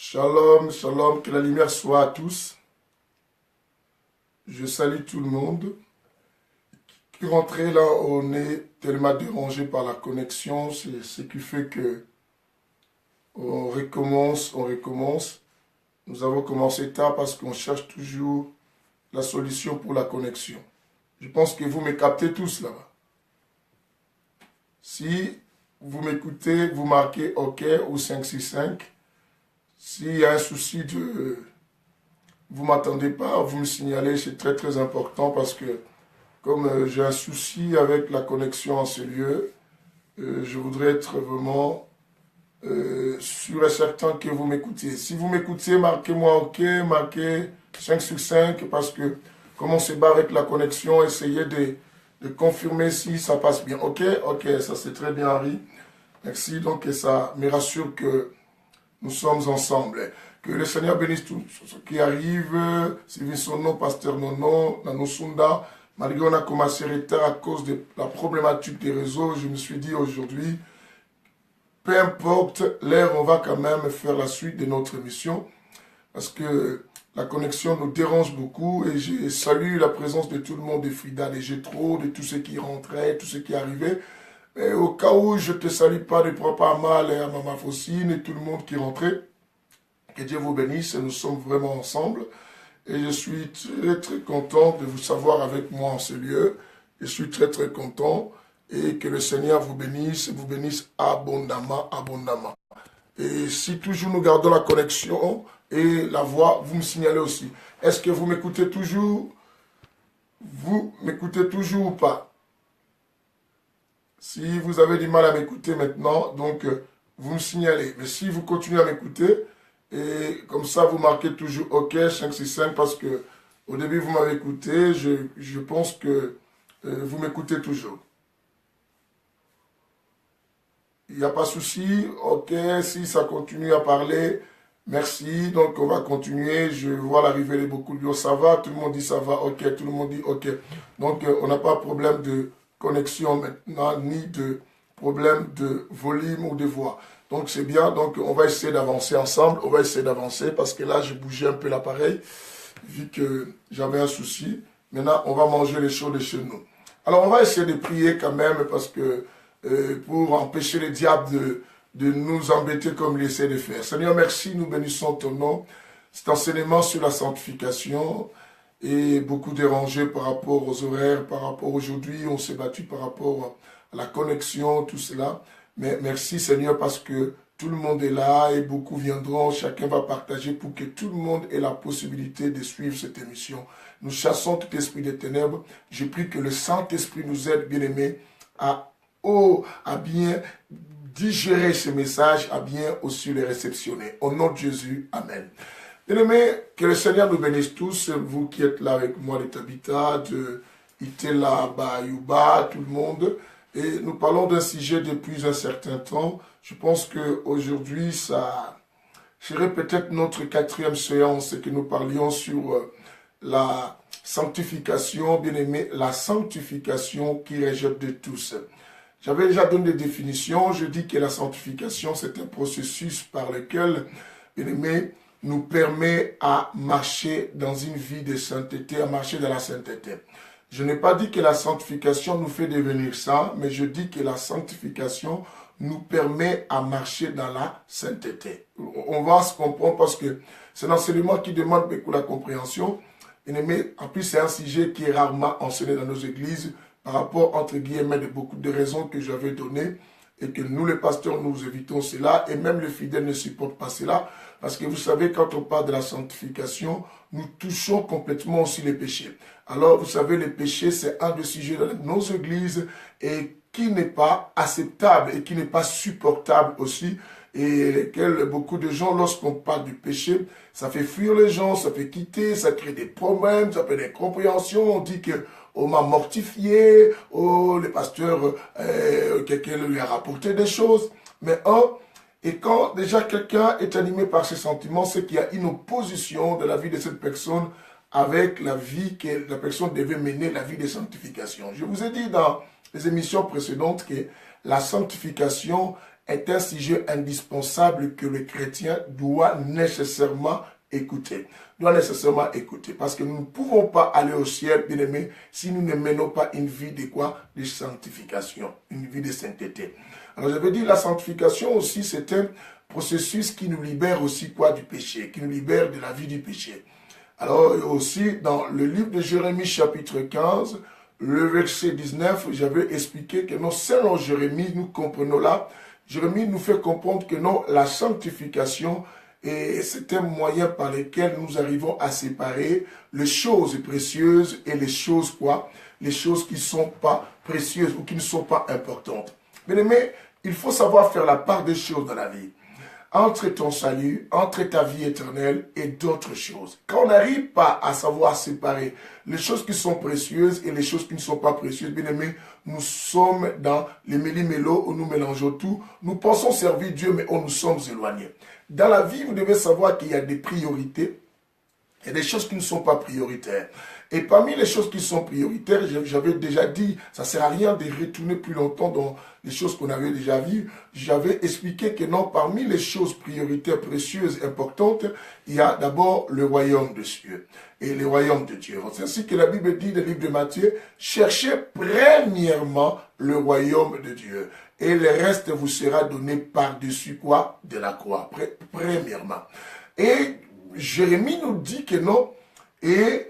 Shalom, shalom, que la lumière soit à tous. Je salue tout le monde. Qui rentrait là, on est tellement dérangé par la connexion, c'est ce qui fait que on recommence. Nous avons commencé tard parce qu'on cherche toujours la solution pour la connexion. Je pense que vous me captez tous là-bas. Si vous m'écoutez, vous marquez OK ou 565. S'il y a un souci de... Vous ne m'attendez pas, vous me signalez, c'est très très important parce que comme j'ai un souci avec la connexion en ce lieu, je voudrais être vraiment sûr et certain que vous m'écoutiez. Si vous m'écoutez, marquez-moi OK, marquez 5 sur 5 parce que comme on se bat avec la connexion, essayez de confirmer si ça passe bien. OK, ça c'est très bien Henri. Merci, donc et ça me rassure que nous sommes ensemble. Que le Seigneur bénisse tous ceux qui arrivent. Sylvie Sono, Pasteur Nono, Nanosunda. Malgré on a commencé retard à cause de la problématique des réseaux, je me suis dit aujourd'hui, peu importe l'heure, on va quand même faire la suite de notre émission. Parce que la connexion nous dérange beaucoup et je salue la présence de tout le monde, de Frida, de Gétro, de tous ceux qui rentraient, tous ceux qui arrivaient. Et au cas où je ne te salue pas, ne prends pas mal à Maman Faucine et tout le monde qui rentrait. Que Dieu vous bénisse, nous sommes vraiment ensemble. Et je suis très très content de vous savoir avec moi en ce lieu. Je suis très très content et que le Seigneur vous bénisse abondamment, abondamment. Et si toujours nous gardons la connexion et la voix, vous me signalez aussi. Est-ce que vous m'écoutez toujours? Vous m'écoutez toujours ou pas? Si vous avez du mal à m'écouter maintenant, donc vous me signalez. Mais si vous continuez à m'écouter, et comme ça vous marquez toujours OK 565 parce que au début vous m'avez écouté, je pense que vous m'écoutez toujours. Il n'y a pas de souci, OK, si ça continue à parler, merci, donc on va continuer, je vois l'arrivée de beaucoup de gens, ça va, tout le monde dit ça va, OK, tout le monde dit OK. Donc on n'a pas de problème de connexion maintenant, ni de problème de volume ou de voix. Donc c'est bien, donc on va essayer d'avancer ensemble, on va essayer d'avancer parce que là j'ai bougé un peu l'appareil, vu que j'avais un souci. Maintenant on va manger les choses de chez nous. Alors on va essayer de prier quand même parce que pour empêcher le diable de nous embêter comme il essaie de faire. Seigneur, merci, nous bénissons ton nom. Cet enseignement sur la sanctification est beaucoup dérangé par rapport aux horaires, par rapport aujourd'hui, on s'est battu par rapport à la connexion, tout cela. Mais merci Seigneur parce que tout le monde est là et beaucoup viendront, chacun va partager pour que tout le monde ait la possibilité de suivre cette émission. Nous chassons tout esprit des ténèbres. Je prie que le Saint-Esprit nous aide, bien-aimés, à bien digérer ce message, à bien aussi les réceptionner. Au nom de Jésus, Amen. Bien-aimés, que le Seigneur nous bénisse tous, vous qui êtes là avec moi, les Tabitha, de Itela, Bayuba, tout le monde. Et nous parlons d'un sujet depuis un certain temps. Je pense qu'aujourd'hui, ça serait peut-être notre 4e séance que nous parlions sur la sanctification, bien-aimé, la sanctification qui rejette de tous. J'avais déjà donné des définitions. Je dis que la sanctification, c'est un processus par lequel, bien-aimé, nous permet à marcher dans une vie de sainteté, à marcher dans la sainteté. Je n'ai pas dit que la sanctification nous fait devenir saints, mais je dis que la sanctification nous permet à marcher dans la sainteté. On va se comprendre parce que c'est un enseignement qui demande beaucoup la compréhension. Bien-aimé, en plus, c'est un sujet qui est rarement enseigné dans nos églises par rapport, entre guillemets, de beaucoup de raisons que j'avais données et que nous, les pasteurs, nous évitons cela et même les fidèles ne supportent pas cela parce que vous savez, quand on parle de la sanctification, nous touchons complètement aussi les péchés. Alors, vous savez, les péchés, c'est un des sujets dans nos églises et qui n'est pas acceptable et qui n'est pas supportable aussi et lesquels beaucoup de gens, lorsqu'on parle du péché, ça fait fuir les gens, ça fait quitter, ça crée des problèmes, ça fait des compréhensions, on dit que on m'a mortifié, oh, le pasteur, quelqu'un lui a rapporté des choses. Mais et quand déjà quelqu'un est animé par ses sentiments, c'est qu'il y a une opposition de la vie de cette personne avec la vie que la personne devait mener, la vie de sanctification. Je vous ai dit dans les émissions précédentes que la sanctification est un sujet indispensable que le chrétien doit nécessairement écouter. Parce que nous ne pouvons pas aller au ciel, bien aimé, si nous ne menons pas une vie de quoi? De sanctification, une vie de sainteté. Alors j'avais dit, la sanctification aussi, c'est un processus qui nous libère aussi quoi? Du péché, qui nous libère de la vie du péché. Alors aussi, dans le livre de Jérémie chapitre 15, le verset 19, j'avais expliqué que non, selon Jérémie, nous comprenons là, Jérémie nous fait comprendre que non, la sanctification, et c'est un moyen par lequel nous arrivons à séparer les choses précieuses et les choses quoi? Les choses qui ne sont pas précieuses ou qui ne sont pas importantes. Bien aimé, il faut savoir faire la part des choses dans la vie. Entre ton salut, entre ta vie éternelle et d'autres choses. Quand on n'arrive pas à savoir séparer les choses qui sont précieuses et les choses qui ne sont pas précieuses, bien aimé, nous sommes dans les méli-mélo où nous mélangeons tout. Nous pensons servir Dieu, mais on nous sommes éloignés. Dans la vie, vous devez savoir qu'il y a des priorités et des choses qui ne sont pas prioritaires. Et parmi les choses qui sont prioritaires, j'avais déjà dit, ça ne sert à rien de retourner plus longtemps dans les choses qu'on avait déjà vues. J'avais expliqué que non, parmi les choses prioritaires, précieuses, importantes, il y a d'abord le royaume de Dieu et le royaume de Dieu. C'est ainsi que la Bible dit dans le livre de Matthieu, cherchez premièrement le royaume de Dieu. Et le reste vous sera donné par-dessus quoi? De la croix, premièrement. Et Jérémie nous dit que non, et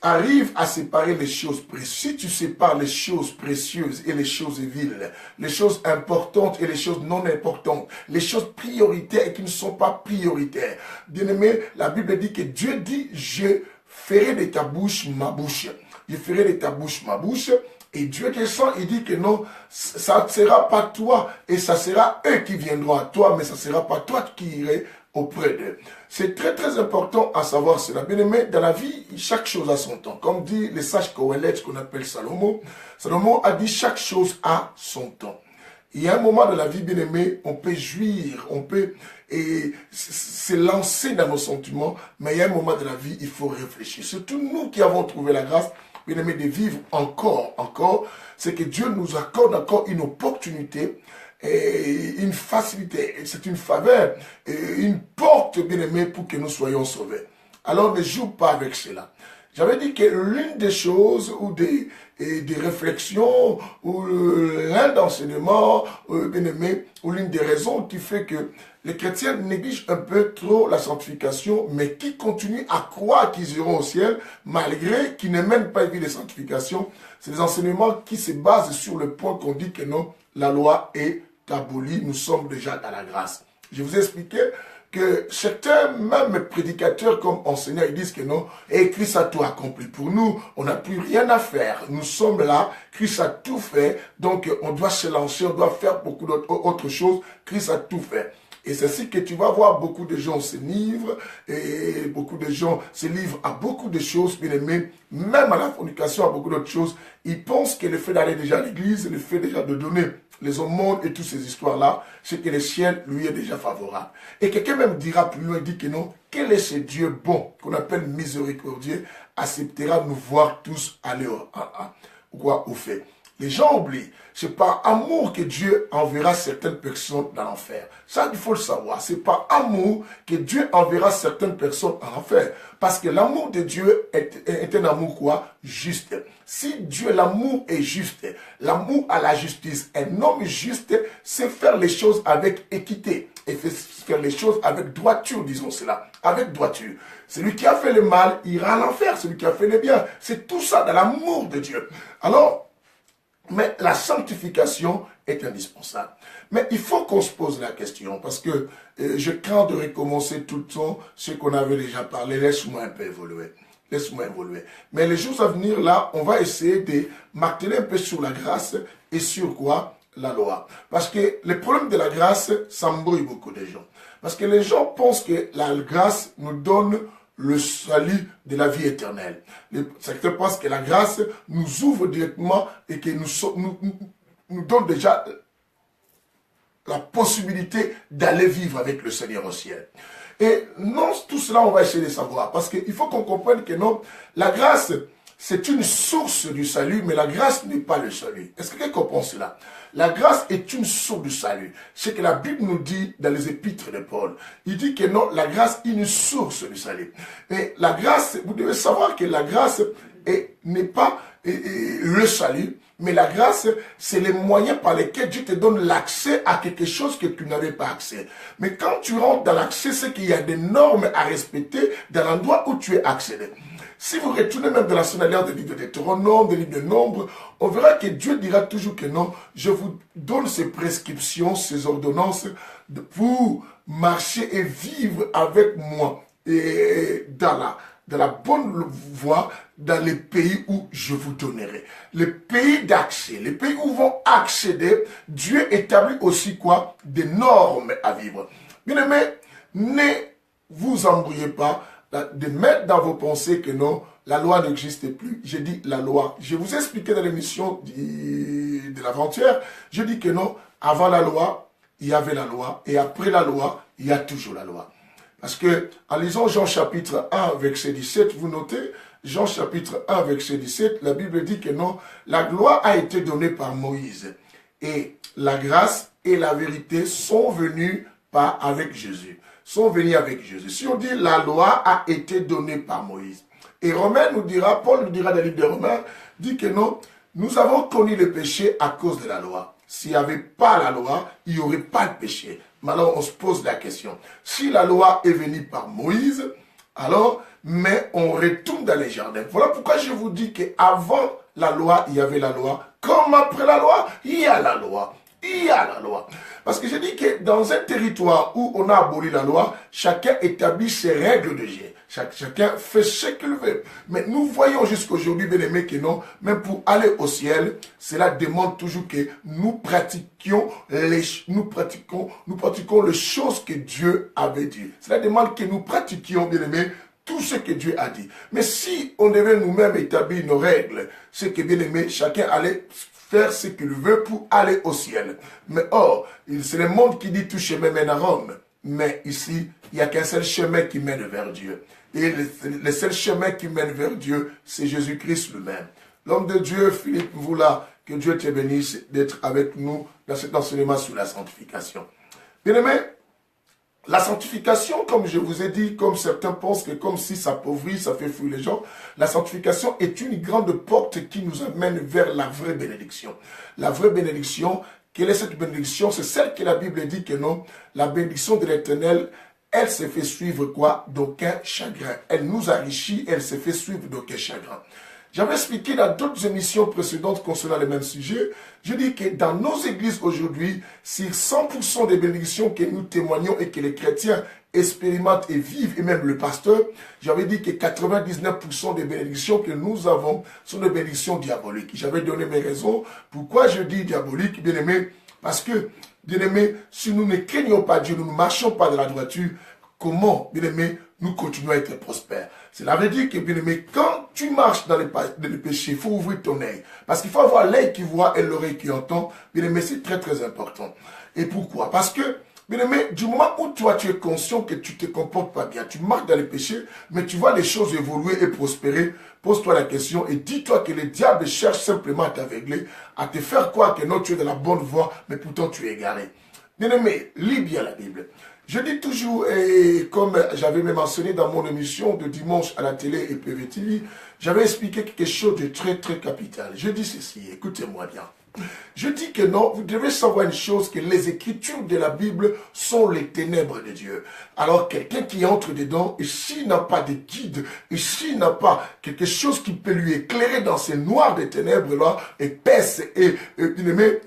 arrive à séparer les choses précieuses. Si tu sépares les choses précieuses et les choses viles, les choses importantes et les choses non importantes, les choses prioritaires et qui ne sont pas prioritaires. Bien aimé, la Bible dit que Dieu dit, je ferai de ta bouche ma bouche. Je ferai de ta bouche ma bouche. Et Dieu descend, il dit que non, ça ne sera pas toi et ça sera eux qui viendront à toi, mais ça ne sera pas toi qui irais auprès d'eux. C'est très très important à savoir cela. Bien aimé, dans la vie, chaque chose a son temps. Comme dit le sage Kohelet, qu'on appelle Salomon, Salomon a dit chaque chose a son temps. Il y a un moment de la vie, bien aimé, on peut jouir, on peut se lancer dans nos sentiments, mais il y a un moment de la vie, il faut réfléchir. Surtout nous qui avons trouvé la grâce, bien aimé, de vivre encore, c'est que Dieu nous accorde encore une opportunité et une facilité, c'est une faveur, et une porte, bien aimé, pour que nous soyons sauvés. Alors ne joue pas avec cela. J'avais dit que l'une des choses ou des réflexions ou l'un d'enseignements, bien aimé, ou l'une des raisons qui fait que les chrétiens négligent un peu trop la sanctification, mais qui continuent à croire qu'ils iront au ciel, malgré qu'ils ne mènent pas une vie de sanctification, c'est des enseignements qui se basent sur le point qu'on dit que non, la loi est abolie, nous sommes déjà dans la grâce. Je vous ai expliqué que certains, même prédicateurs comme enseignants, ils disent que non, et Christ a tout accompli pour nous, on n'a plus rien à faire, nous sommes là, Christ a tout fait, donc on doit se lancer, on doit faire beaucoup d'autres choses, Christ a tout fait. Et c'est ainsi que tu vas voir beaucoup de gens se livrent, et beaucoup de gens se livrent à beaucoup de choses, bien aimés, même à la fornication, à beaucoup d'autres choses. Ils pensent que le fait d'aller déjà à l'église, le fait déjà de donner les aumônes et toutes ces histoires-là, c'est que le ciel lui est déjà favorable. Et quelqu'un même dira plus loin, il dit que non, quel est ce Dieu bon, qu'on appelle miséricordieux, acceptera nous voir tous aller au fait. Les gens oublient, c'est par amour que Dieu enverra certaines personnes dans l'enfer. Ça, il faut le savoir. C'est par amour que Dieu enverra certaines personnes en enfer. Parce que l'amour de Dieu est un amour quoi? Juste. Si Dieu, l'amour est juste, l'amour à la justice, un homme juste, c'est faire les choses avec équité. Et faire les choses avec droiture, disons cela. Avec droiture. Celui qui a fait le mal ira à l'enfer. Celui qui a fait le bien. C'est tout ça dans l'amour de Dieu. Alors, mais la sanctification est indispensable. Mais il faut qu'on se pose la question, parce que je crains de recommencer tout le temps ce qu'on avait déjà parlé. Laisse-moi un peu évoluer. Laisse-moi évoluer. Mais les jours à venir, là, on va essayer de marteler un peu sur la grâce et sur quoi? La loi. Parce que le problème de la grâce, ça embrouille beaucoup de gens. Parce que les gens pensent que la grâce nous donne le salut de la vie éternelle. Certains pensent que la grâce nous ouvre directement et que nous donne déjà la possibilité d'aller vivre avec le Seigneur au ciel. Et non, tout cela, on va essayer de savoir. Parce qu'il faut qu'on comprenne que non, la grâce, c'est une source du salut, mais la grâce n'est pas le salut. Est-ce que quelqu'un comprend cela? La grâce est une source du salut. C'est que la Bible nous dit dans les épîtres de Paul. Il dit que non, la grâce est une source du salut. Mais la grâce, vous devez savoir que la grâce n'est pas le salut, mais la grâce, c'est les moyens par lesquels Dieu te donne l'accès à quelque chose que tu n'avais pas accès. Mais quand tu rentres dans l'accès, c'est qu'il y a des normes à respecter dans l'endroit où tu es accédé. Si vous retournez même dans la Sainte Alliance des livres de Deutéronome, des livres de Nombre, on verra que Dieu dira toujours que non, je vous donne ces prescriptions, ces ordonnances pour marcher et vivre avec moi et dans la bonne voie dans les pays où je vous donnerai. Les pays d'accès, les pays où vont accéder, Dieu établit aussi quoi? Des normes à vivre. Bien aimé, ne vous embrouillez pas de mettre dans vos pensées que non, la loi n'existe plus. J'ai dit la loi. Je vous ai expliqué dans l'émission de l'avant-hier, je dis que non, avant la loi, il y avait la loi, et après la loi, il y a toujours la loi. Parce que, en lisant Jean chapitre 1, verset 17, vous notez, Jean chapitre 1, verset 17, la Bible dit que non, la loi a été donnée par Moïse. Et la grâce et la vérité sont venues avec Jésus. Sont venus avec Jésus. Si on dit la loi a été donnée par Moïse. Et Romain nous dira, Paul nous dira dans le livre de Romains, dit que non, nous avons connu le péché à cause de la loi. S'il n'y avait pas la loi, il n'y aurait pas de péché. Maintenant, on se pose la question. Si la loi est venue par Moïse, alors, mais on retourne dans les jardins. Voilà pourquoi je vous dis qu'avant la loi, il y avait la loi. Comme après la loi, il y a la loi. Il y a la loi. Parce que je dis que dans un territoire où on a aboli la loi, chacun établit ses règles de jeu. Chacun fait ce qu'il veut. Mais nous voyons jusqu'aujourd'hui, bien aimé, que non, même pour aller au ciel, cela demande toujours que nous pratiquions les choses que Dieu avait dit. Cela demande que nous pratiquions, bien aimé, tout ce que Dieu a dit. Mais si on devait nous-mêmes établir nos règles, c'est que, bien aimé, chacun allait faire ce qu'il veut pour aller au ciel. Mais or, c'est le monde qui dit tout chemin mène à Rome. Mais ici, il n'y a qu'un seul chemin qui mène vers Dieu. Et le seul chemin qui mène vers Dieu, c'est Jésus-Christ lui-même. L'homme de Dieu, Philippe Voula, que Dieu te bénisse d'être avec nous dans cet enseignement sur la sanctification. Bien-aimé, la sanctification, comme je vous ai dit, comme certains pensent que comme si ça appauvrit, ça fait fuir les gens, la sanctification est une grande porte qui nous amène vers la vraie bénédiction. La vraie bénédiction, quelle est cette bénédiction? C'est celle que la Bible dit que non, la bénédiction de l'Éternel, elle se fait suivre quoi? D'aucun chagrin. Elle nous enrichit, elle se fait suivre d'aucun chagrin. J'avais expliqué dans d'autres émissions précédentes concernant le même sujet. Je dis que dans nos églises aujourd'hui, si 100% des bénédictions que nous témoignons et que les chrétiens expérimentent et vivent, et même le pasteur, j'avais dit que 99% des bénédictions que nous avons sont des bénédictions diaboliques. J'avais donné mes raisons. Pourquoi je dis diabolique, bien aimé? Parce que, bien aimé, si nous ne craignons pas Dieu, nous ne marchons pas dans la droiture, comment, bien aimé, nous continuons à être prospères? Cela veut dire que, bien aimé, quand tu marches dans le péché, il faut ouvrir ton œil. Parce qu'il faut avoir l'œil qui voit et l'oreille qui entend. Bien aimé, c'est très très important. Et pourquoi? Parce que, bien aimé, du moment où toi tu es conscient que tu te comportes pas bien, tu marches dans le péché, mais tu vois les choses évoluer et prospérer, pose-toi la question et dis-toi que le diable cherche simplement à t'aveugler, à te faire croire que non, tu es dans la bonne voie, mais pourtant tu es égaré. Bien aimé, lis bien la Bible. Je dis toujours, et comme j'avais même mentionné dans mon émission de dimanche à la télé et PVTV, j'avais expliqué quelque chose de très très capital. Je dis ceci, écoutez-moi bien. Je dis que non, vous devez savoir une chose, que les écritures de la Bible sont les ténèbres de Dieu. Alors quelqu'un qui entre dedans, et s'il n'a pas de guide, et s'il n'a pas quelque chose qui peut lui éclairer dans ces noirs des ténèbres-là, épaisses et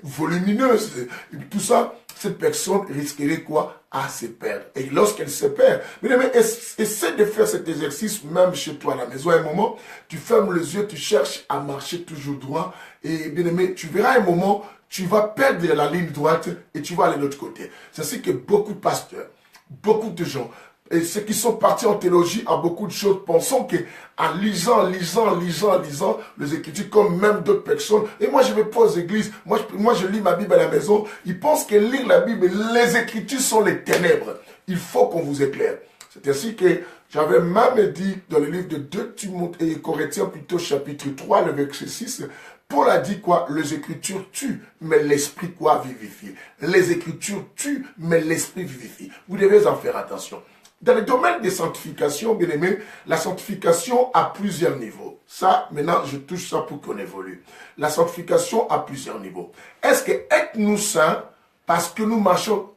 volumineuses, et tout ça, cette personne risquerait quoi? À se perdre. Et lorsqu'elle se perd, bien aimé, essaie de faire cet exercice même chez toi à la maison. À un moment, tu fermes les yeux, tu cherches à marcher toujours droit. Et bien aimé, tu verras un moment, tu vas perdre la ligne droite et tu vas aller de l'autre côté. C'est ainsi que beaucoup de pasteurs, beaucoup de gens, et ceux qui sont partis en théologie à beaucoup de choses, pensons qu'en lisant les Écritures, comme même d'autres personnes, et moi je vais pas aux églises, moi je lis ma Bible à la maison, ils pensent que lire la Bible, les Écritures sont les ténèbres. Il faut qu'on vous éclaire. C'est ainsi que j'avais même dit dans le livre de 2 Timothée et Corinthiens, plutôt chapitre 3, le verset 6, Paul a dit quoi? Les Écritures tuent, mais l'Esprit quoi vivifie. Les Écritures tuent, mais l'Esprit vivifie. Vous devez en faire attention. Dans le domaine des sanctifications, bien aimé, la sanctification a plusieurs niveaux. Ça, maintenant, je touche ça pour qu'on évolue. La sanctification a plusieurs niveaux. Est-ce que être-nous saints parce que nous marchons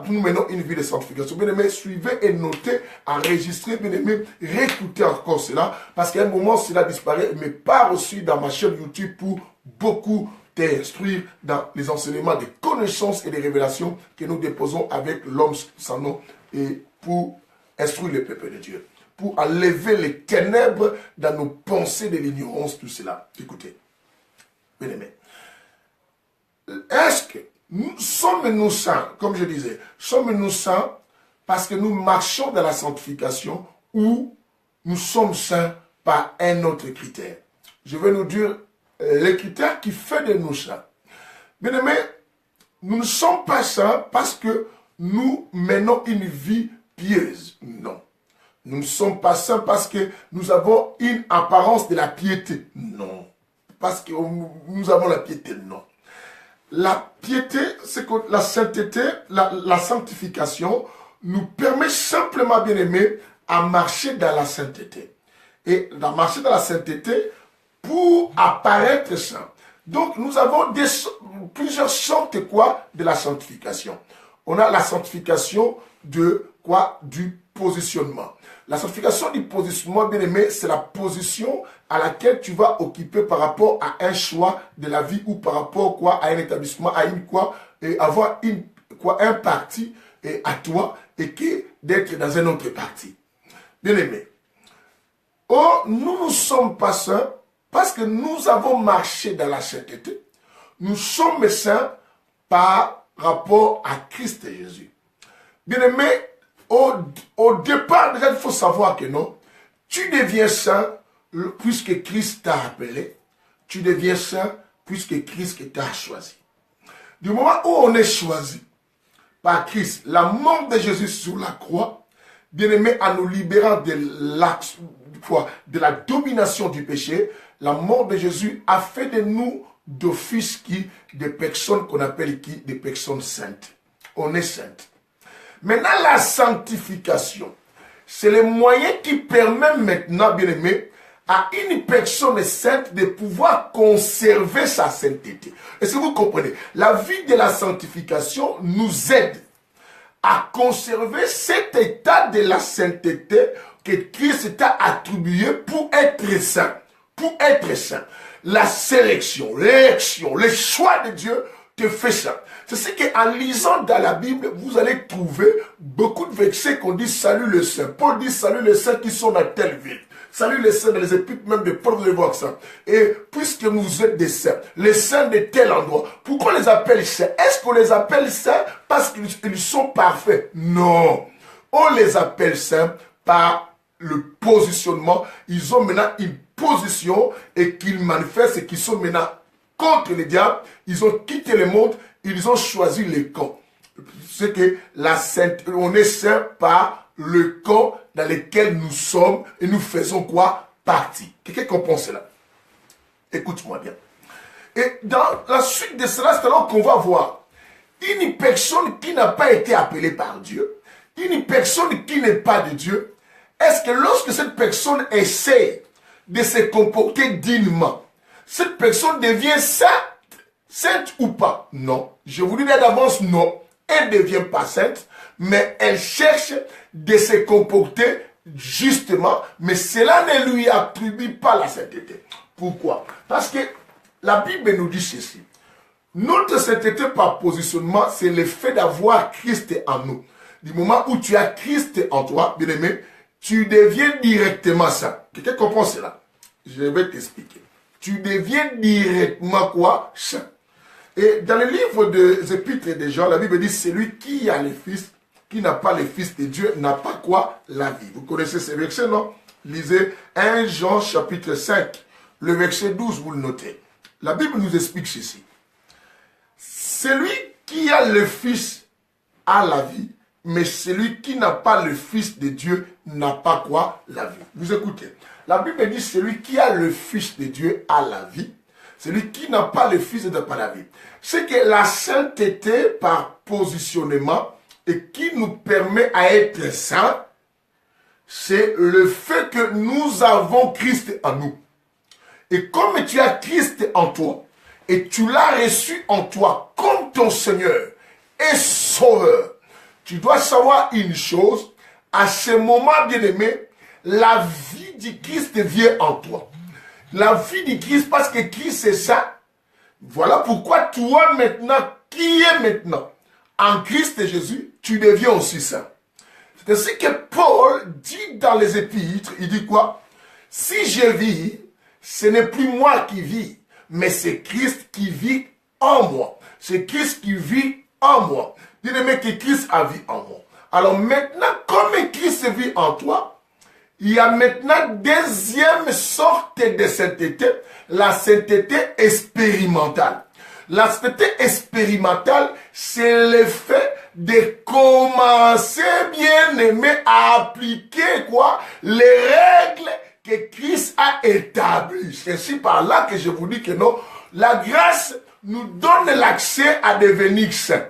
nous menons une vie de sanctification? Bien aimé, suivez et notez, enregistrez, bien aimé, réécoutez encore cela, parce qu'à un moment, cela disparaît, mais pas aussi dans ma chaîne YouTube pour beaucoup t'instruire dans les enseignements des connaissances et des révélations que nous déposons avec l'homme sans nom et pour instruire le peuple de Dieu, pour enlever les ténèbres dans nos pensées de l'ignorance, tout cela. Écoutez, bien aimé, est-ce que sommes-nous saints, comme je disais, sommes-nous saints parce que nous marchons dans la sanctification ou nous sommes saints par un autre critère? Je vais nous dire les critères qui font de nous saints. Bien aimé, nous ne sommes pas saints parce que nous menons une vie pieuse. Non. Nous ne sommes pas saints parce que nous avons une apparence de la piété. Non. Parce que nous avons la piété. Non. La piété, c'est que la sainteté, la sanctification nous permet simplement, bien aimé, à marcher dans la sainteté. Et à marcher dans la sainteté pour apparaître saint. Donc, nous avons plusieurs sortes quoi, de la sanctification. On a la sanctification de quoi? Du positionnement. La sanctification du positionnement, bien aimé, c'est la position à laquelle tu vas occuper par rapport à un choix de la vie ou par rapport quoi, à un établissement, à une quoi, et avoir un parti à toi et qui d'être dans un autre parti. Bien aimé. Oh, nous ne sommes pas saints parce que nous avons marché dans la sainteté. Nous sommes saints par rapport à Christ et Jésus. Bien aimé, au départ, déjà, il faut savoir que non, tu deviens saint puisque Christ t'a appelé. Tu deviens saint puisque Christ t'a choisi. Du moment où on est choisi par Christ, la mort de Jésus sur la croix, bien aimé, en nous libérant de la domination du péché, la mort de Jésus a fait de nous d'office des personnes qu'on appelle des personnes saintes. On est saintes. Maintenant, la sanctification, c'est le moyen qui permet maintenant, bien aimé, à une personne sainte de pouvoir conserver sa sainteté. Est-ce que vous comprenez? La vie de la sanctification nous aide à conserver cet état de la sainteté que Christ t'a attribué pour être saint. Pour être saint. La sélection, l'élection, le choix de Dieu te fait ça. C'est ce qu'en lisant dans la Bible, vous allez trouver beaucoup de versets qu'on dit salut le saint. Paul dit salut les saints qui sont dans telle ville. Salut les saints dans les épîtres même de Paul, vous allez voir ça. Et puisque vous êtes des saints, les saints de tel endroit, pourquoi on les appelle saints? Est-ce qu'on les appelle saints parce qu'ils sont parfaits? Non. On les appelle saints par le positionnement. Ils ont maintenant une position et qu'ils manifestent et qu'ils sont maintenant contre les diables. Ils ont quitté le monde, ils ont choisi le camp. C'est que la sainte, on est saint par le camp dans lequel nous sommes et nous faisons quoi? Partie. Quelqu'un comprend cela? Écoute-moi bien. Et dans la suite de cela, c'est alors qu'on va voir une personne qui n'a pas été appelée par Dieu, une personne qui n'est pas de Dieu. Est-ce que lorsque cette personne essaie de se comporter dignement, cette personne devient sainte ou pas? Non. Je vous dis d'avance, non. Elle ne devient pas sainte, mais elle cherche de se comporter justement, mais cela ne lui attribue pas la sainteté. Pourquoi? Parce que la Bible nous dit ceci. Notre sainteté par positionnement, c'est le fait d'avoir Christ en nous. Du moment où tu as Christ en toi, bien aimé, tu deviens directement saint. Quelqu'un comprend cela? Je vais t'expliquer. Tu deviens directement quoi? Saint. Et dans le livre des épîtres de Jean, la Bible dit, celui qui a le Fils, qui n'a pas le Fils de Dieu, n'a pas quoi? La vie. Vous connaissez ces versets, non? Lisez 1 Jean chapitre 5, le verset 12, vous le notez. La Bible nous explique ceci. Celui qui a le Fils a la vie, mais celui qui n'a pas le Fils de Dieu n'a pas quoi? La vie. Vous écoutez. La Bible dit celui qui a le Fils de Dieu a la vie. Celui qui n'a pas le Fils de Dieu n'a pas la vie. C'est que la sainteté par positionnement et qui nous permet à être saints, c'est le fait que nous avons Christ en nous. Et comme tu as Christ en toi, et tu l'as reçu en toi comme ton Seigneur et Sauveur, tu dois savoir une chose, à ce moment, bien-aimé, la vie du Christ vient en toi. La vie du Christ, parce que Christ c'est ça. Voilà pourquoi toi maintenant, qui est maintenant en Christ Jésus, tu deviens aussi saint. C'est ce que Paul dit dans les Épîtres. Il dit quoi? Si je vis, ce n'est plus moi qui vis, mais c'est Christ qui vit en moi. C'est Christ qui vit en moi. Bien-aimé, que Christ a vie en moi. Alors maintenant, comme Christ vit en toi, il y a maintenant deuxième sorte de sainteté, la sainteté expérimentale. La sainteté expérimentale, c'est le fait de commencer, bien aimé, à appliquer quoi? Les règles que Christ a établies. C'est ainsi par là que je vous dis que non, la grâce nous donne l'accès à devenir saint.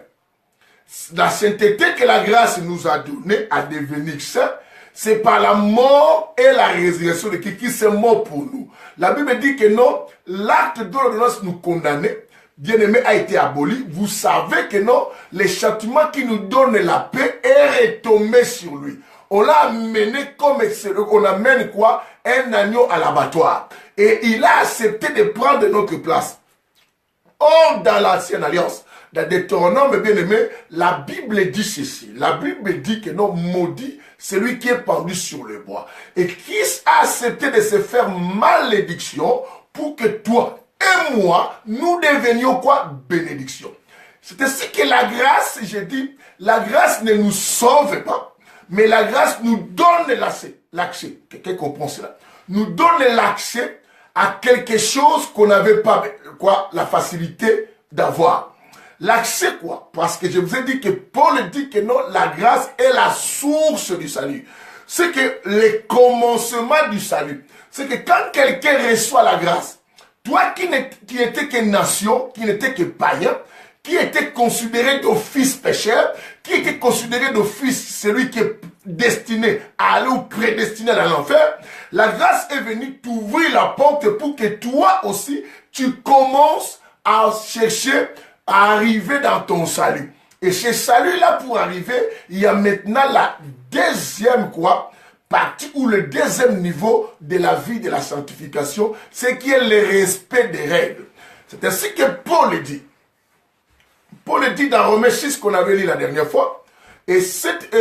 La sainteté que la grâce nous a donnée à devenir saint, c'est par la mort et la résurrection de Christ, c'est mort pour nous. La Bible dit que non, l'acte de l'ordonnance nous condamnait, bien-aimé, a été aboli. Vous savez que non, le châtiment qui nous donne la paix est retombé sur lui. On l'a amené comme on amène quoi? Un agneau à l'abattoir. Et il a accepté de prendre notre place. Or, dans l'ancienne alliance, dans Deutéronome, bien aimé, la Bible dit ceci. La Bible dit que non, maudit celui qui est pendu sur le bois. Et Christ a accepté de se faire malédiction pour que toi et moi, nous devenions quoi? Bénédiction. C'est ainsi que la grâce, j'ai dit, la grâce ne nous sauve pas, mais la grâce nous donne l'accès. Quelqu'un comprend cela? Nous donne l'accès à quelque chose qu'on n'avait pas, quoi, la facilité d'avoir. L'accès quoi? Parce que je vous ai dit que Paul dit que non, la grâce est la source du salut. C'est que le commencement du salut. C'est que quand quelqu'un reçoit la grâce, toi qui n'étais que nation, qui n'étais que païen, qui était considéré d'office pécheur, qui était considéré d'office celui qui est destiné à aller ou prédestiné à l'enfer, la grâce est venue t'ouvrir la porte pour que toi aussi, tu commences à chercher à arriver dans ton salut. Et ce salut-là, pour arriver, il y a maintenant la deuxième quoi, partie ou le deuxième niveau de la vie de la sanctification, c'est qui est le respect des règles. C'est ainsi que Paul dit. Paul dit dans Romains 6 qu'on avait lu la dernière fois. Et cette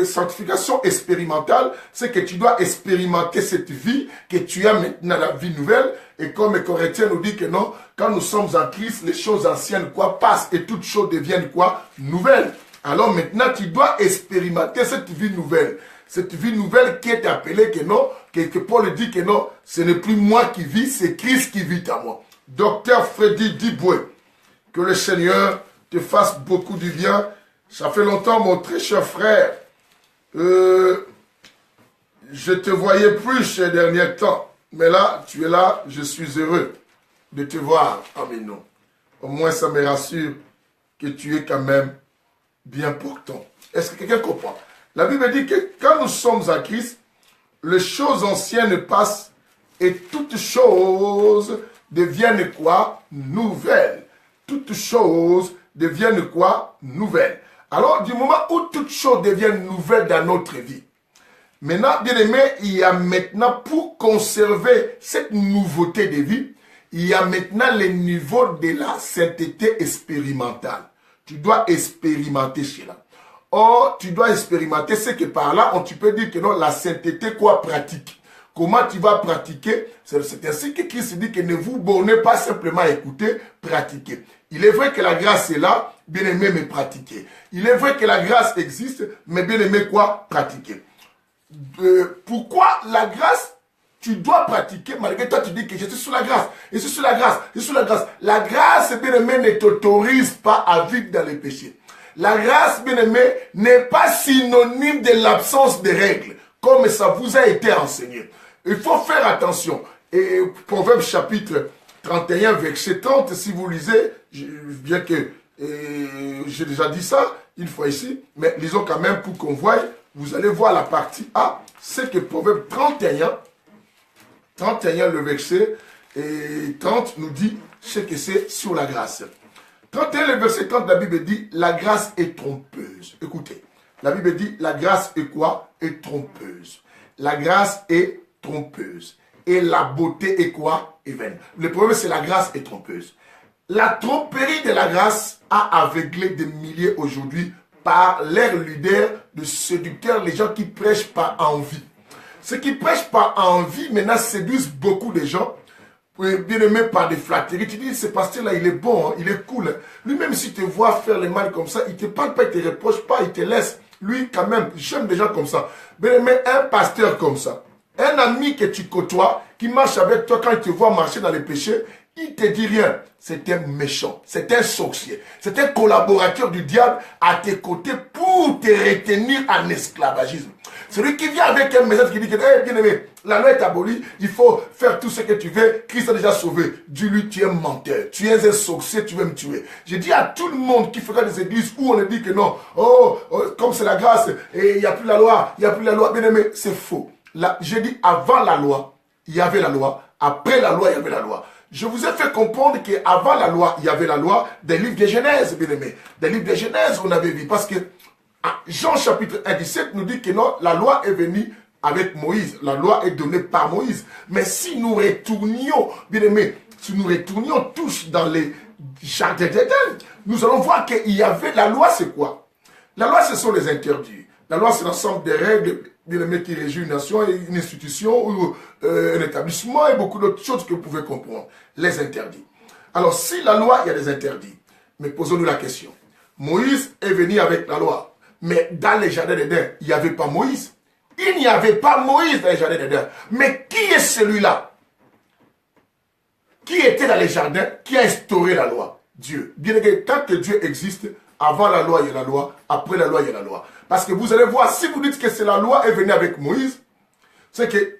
sanctification expérimentale, c'est que tu dois expérimenter cette vie, que tu as maintenant la vie nouvelle. Et comme les Corinthiens nous dit que non, quand nous sommes en Christ, les choses anciennes quoi passent et toutes choses deviennent quoi nouvelles. Alors maintenant, tu dois expérimenter cette vie nouvelle. Cette vie nouvelle qui est appelée que non, que Paul dit que non, ce n'est plus moi qui vis, c'est Christ qui vit en moi. Docteur Freddy Diboué, que le Seigneur te fasse beaucoup du bien. Ça fait longtemps, mon très cher frère. Je te voyais plus ces derniers temps. Mais là, tu es là, je suis heureux de te voir en mes noms. Au moins, ça me rassure que tu es quand même bien portant. Est-ce que quelqu'un comprend? La Bible dit que quand nous sommes en Christ, les choses anciennes passent et toutes choses deviennent quoi? Nouvelles. Toutes choses deviennent quoi? Nouvelles. Alors, du moment où toutes choses deviennent nouvelles dans notre vie, maintenant, bien aimé, il y a maintenant, pour conserver cette nouveauté de vie, il y a maintenant le niveau de la sainteté expérimentale. Tu dois expérimenter cela. Or, tu dois expérimenter ce que par là, tu peux dire que non, la sainteté quoi pratique. Comment tu vas pratiquer? C'est ainsi que Christ dit que ne vous bornez pas simplement à écouter, pratiquer. Il est vrai que la grâce est là, bien aimé, mais pratiquer. Il est vrai que la grâce existe, mais bien aimé quoi? Pratiquer. Pourquoi la grâce, tu dois pratiquer, malgré toi tu dis que je suis sous la grâce, je suis sous la grâce, je suis sous la grâce. La grâce, bien aimé, ne t'autorise pas à vivre dans les péchés. La grâce, bien aimé, n'est pas synonyme de l'absence de règles, comme ça vous a été enseigné. Il faut faire attention. Et Proverbe chapitre 31, verset 30, si vous lisez, bien que j'ai déjà dit ça une fois ici, mais lisons quand même pour qu'on voie, vous allez voir la partie A, c'est que Proverbe 31, le verset 30 nous dit ce que c'est sur la grâce. 31, le verset 30, la Bible dit, la grâce est trompeuse. Écoutez, la Bible dit, la grâce est quoi? Est trompeuse. La grâce est trompeuse. Et la beauté est quoi? Est vaine. Le problème, c'est la grâce est trompeuse. La tromperie de la grâce a aveuglé des milliers aujourd'hui par l'air leader de séducteurs, les gens qui prêchent par envie. Ceux qui prêchent par envie, maintenant, séduisent beaucoup de gens, bien aimé par des flatteries. Tu dis, ce pasteur-là, il est bon, hein, il est cool. Hein. Lui-même, s'il te voit faire le mal comme ça, il ne te parle pas, il ne te reproche pas, il te laisse. Lui, quand même, j'aime des gens comme ça. Bien aimé, un pasteur comme ça, un ami que tu côtoies, qui marche avec toi quand il te voit marcher dans les péchés, il ne te dit rien. C'est un méchant, c'est un sorcier, c'est un collaborateur du diable à tes côtés pour te retenir en esclavagisme. Celui qui vient avec un message qui dit que, hey, bien aimé, la loi est abolie, il faut faire tout ce que tu veux, Christ a déjà sauvé. Dis-lui, tu es menteur, tu es un sorcier, tu veux me tuer. Je dis à tout le monde qui fera des églises où on dit que non, comme c'est la grâce, et il n'y a plus la loi, bien aimé, c'est faux. J'ai dit, avant la loi, il y avait la loi, après la loi, il y avait la loi. Je vous ai fait comprendre qu'avant la loi, il y avait la loi des livres de Genèse, bien aimé. Des livres de Genèse, on avait vu. Parce que Jean chapitre 1, 17 nous dit que non, la loi est venue avec Moïse. La loi est donnée par Moïse. Mais si nous retournions, bien aimé, si nous retournions tous dans les jardins d'Éden, nous allons voir qu'il y avait la loi, c'est quoi? La loi, ce sont les interdits. La loi, c'est l'ensemble des règles, bien aimé, qui régit une nation, une institution, ou un établissement, et beaucoup d'autres choses que vous pouvez comprendre. Les interdits. Alors, si la loi, il y a des interdits, mais posons-nous la question. Moïse est venu avec la loi, mais dans les jardins d'Éden, il n'y avait pas Moïse. Il n'y avait pas Moïse dans les jardins d'Éden. Mais qui est celui-là? Qui était dans les jardins, qui a instauré la loi? Dieu. Bien que tant que Dieu existe, avant la loi, il y a la loi, après la loi, il y a la loi. Parce que vous allez voir, si vous dites que c'est la loi est venue avec Moïse, c'est que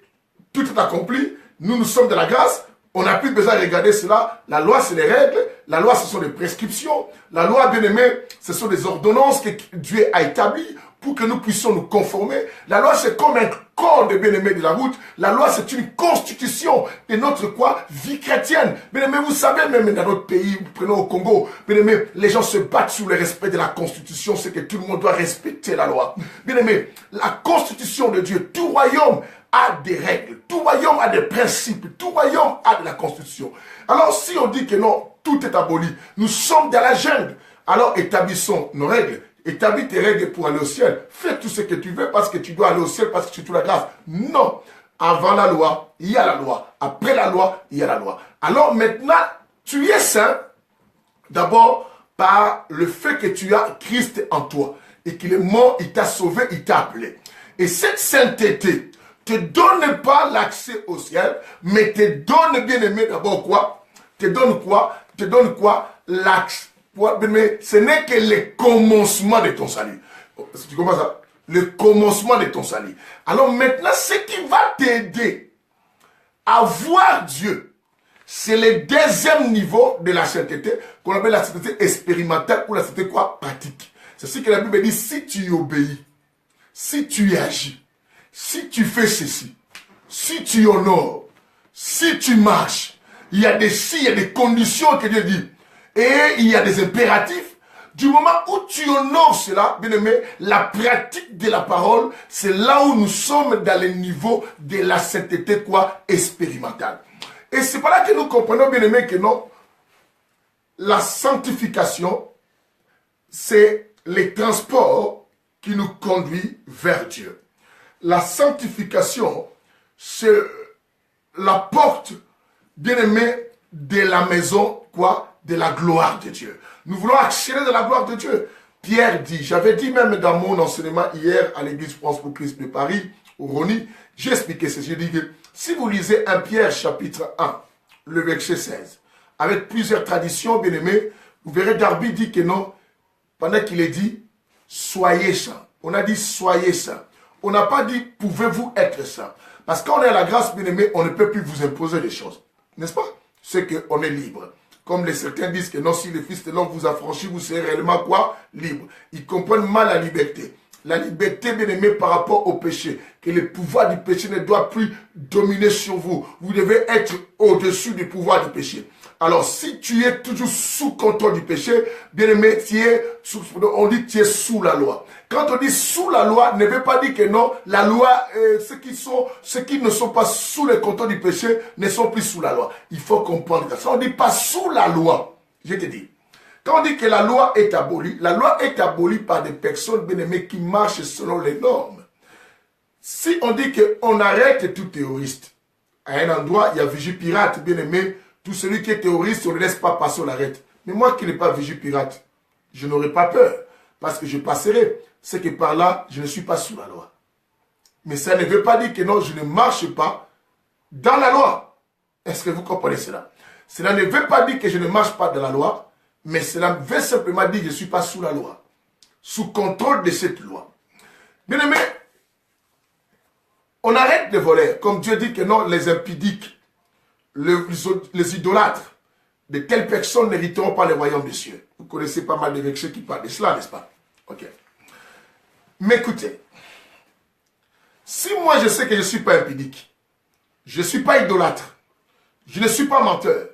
tout est accompli, nous sommes de la grâce, on n'a plus besoin de regarder cela. La loi, c'est les règles, la loi, ce sont les prescriptions, la loi, bien aimé, ce sont des ordonnances que Dieu a établies pour que nous puissions nous conformer. La loi, c'est comme un code, bien aimé, de la route. La loi, c'est une constitution de notre quoi? Vie chrétienne. Bien aimé, vous savez, même dans notre pays, prenons au Congo, bien aimé, les gens se battent sur le respect de la constitution, c'est que tout le monde doit respecter la loi. Bien aimé, la constitution de Dieu, tout royaume a des règles, tout royaume a des principes, tout royaume a de la constitution. Alors, si on dit que non, tout est aboli, nous sommes dans la jungle, alors établissons nos règles. Établis tes règles pour aller au ciel. Fais tout ce que tu veux parce que tu dois aller au ciel, parce que tu as la grâce. Non. Avant la loi, il y a la loi. Après la loi, il y a la loi. Alors maintenant, tu es saint, d'abord par le fait que tu as Christ en toi. Et qu'il est mort, il t'a sauvé, il t'a appelé. Et cette sainteté te donne pas l'accès au ciel, mais te donne, bien aimé, d'abord quoi? Te donne quoi? Te donne quoi? L'accès. Mais ce n'est que le commencement de ton salut. Tu comprends ça? Le commencement de ton salut. Alors maintenant, ce qui va t'aider à voir Dieu, c'est le deuxième niveau de la sainteté, qu'on appelle la sainteté expérimentale ou la sainteté quoi? Pratique. C'est ce que la Bible dit, si tu obéis, si tu agis, si tu fais ceci, si tu honores, si tu marches, il y a des conditions que Dieu dit. Et il y a des impératifs. Du moment où tu honores cela, bien aimé, la pratique de la parole, c'est là où nous sommes dans le niveau de la sainteté quoi? Expérimentale. Et c'est par là que nous comprenons, bien aimé, que non, la sanctification, c'est le transport qui nous conduit vers Dieu. La sanctification, c'est la porte, bien aimé, de la maison, quoi? De la gloire de Dieu. Nous voulons accéder de la gloire de Dieu. Pierre dit, j'avais dit même dans mon enseignement hier à l'église France pour Christ de Paris, au Roni, j'ai expliqué ceci. J'ai dit que si vous lisez 1 Pierre chapitre 1, le verset 16, avec plusieurs traditions, bien aimées, vous verrez Darby dit que non, pendant qu'il est dit, soyez saints. On a dit, soyez saints. On n'a pas dit, pouvez-vous être saints. Parce qu'on est à la grâce, bien aimé, on ne peut plus vous imposer des choses. N'est-ce pas? C'est qu'on est libre. Comme les certains disent que non, si le Fils de l'homme vous a franchi, vous serez réellement quoi? Libre. Ils comprennent mal la liberté. La liberté, bien aimé, par rapport au péché. Que le pouvoir du péché ne doit plus dominer sur vous. Vous devez être au-dessus du pouvoir du péché. Alors, si tu es toujours sous contrôle du péché, bien aimé, on dit que tu es sous la loi. Quand on dit sous la loi, ne veut pas dire que non, la loi, ceux qui ne sont pas sous le contrôle du péché ne sont plus sous la loi. Il faut comprendre ça. On ne dit pas sous la loi. Je te dis. Quand on dit que la loi est abolie par des personnes, bien aimées, qui marchent selon les normes. Si on dit qu'on arrête tout terroriste, à un endroit, il y a Vigipirate, bien aimé, tout celui qui est terroriste, on ne laisse pas passer, on l'arrête. Mais moi qui n'ai pas Vigipirate, je n'aurai pas peur, parce que je passerai. C'est que par là, je ne suis pas sous la loi. Mais ça ne veut pas dire que non, je ne marche pas dans la loi. Est-ce que vous comprenez cela? Cela ne veut pas dire que je ne marche pas dans la loi, mais cela veut simplement dire que je ne suis pas sous la loi, sous contrôle de cette loi. Bien aimé, on arrête de voler, comme Dieu dit que non, les impudiques, les idolâtres, de telles personnes n'hériteront pas le royaume des cieux. Vous connaissez pas mal de versets qui parlent de cela, n'est-ce pas? Ok. Mais écoutez, si moi je sais que je ne suis pas impudique, je ne suis pas idolâtre, je ne suis pas menteur,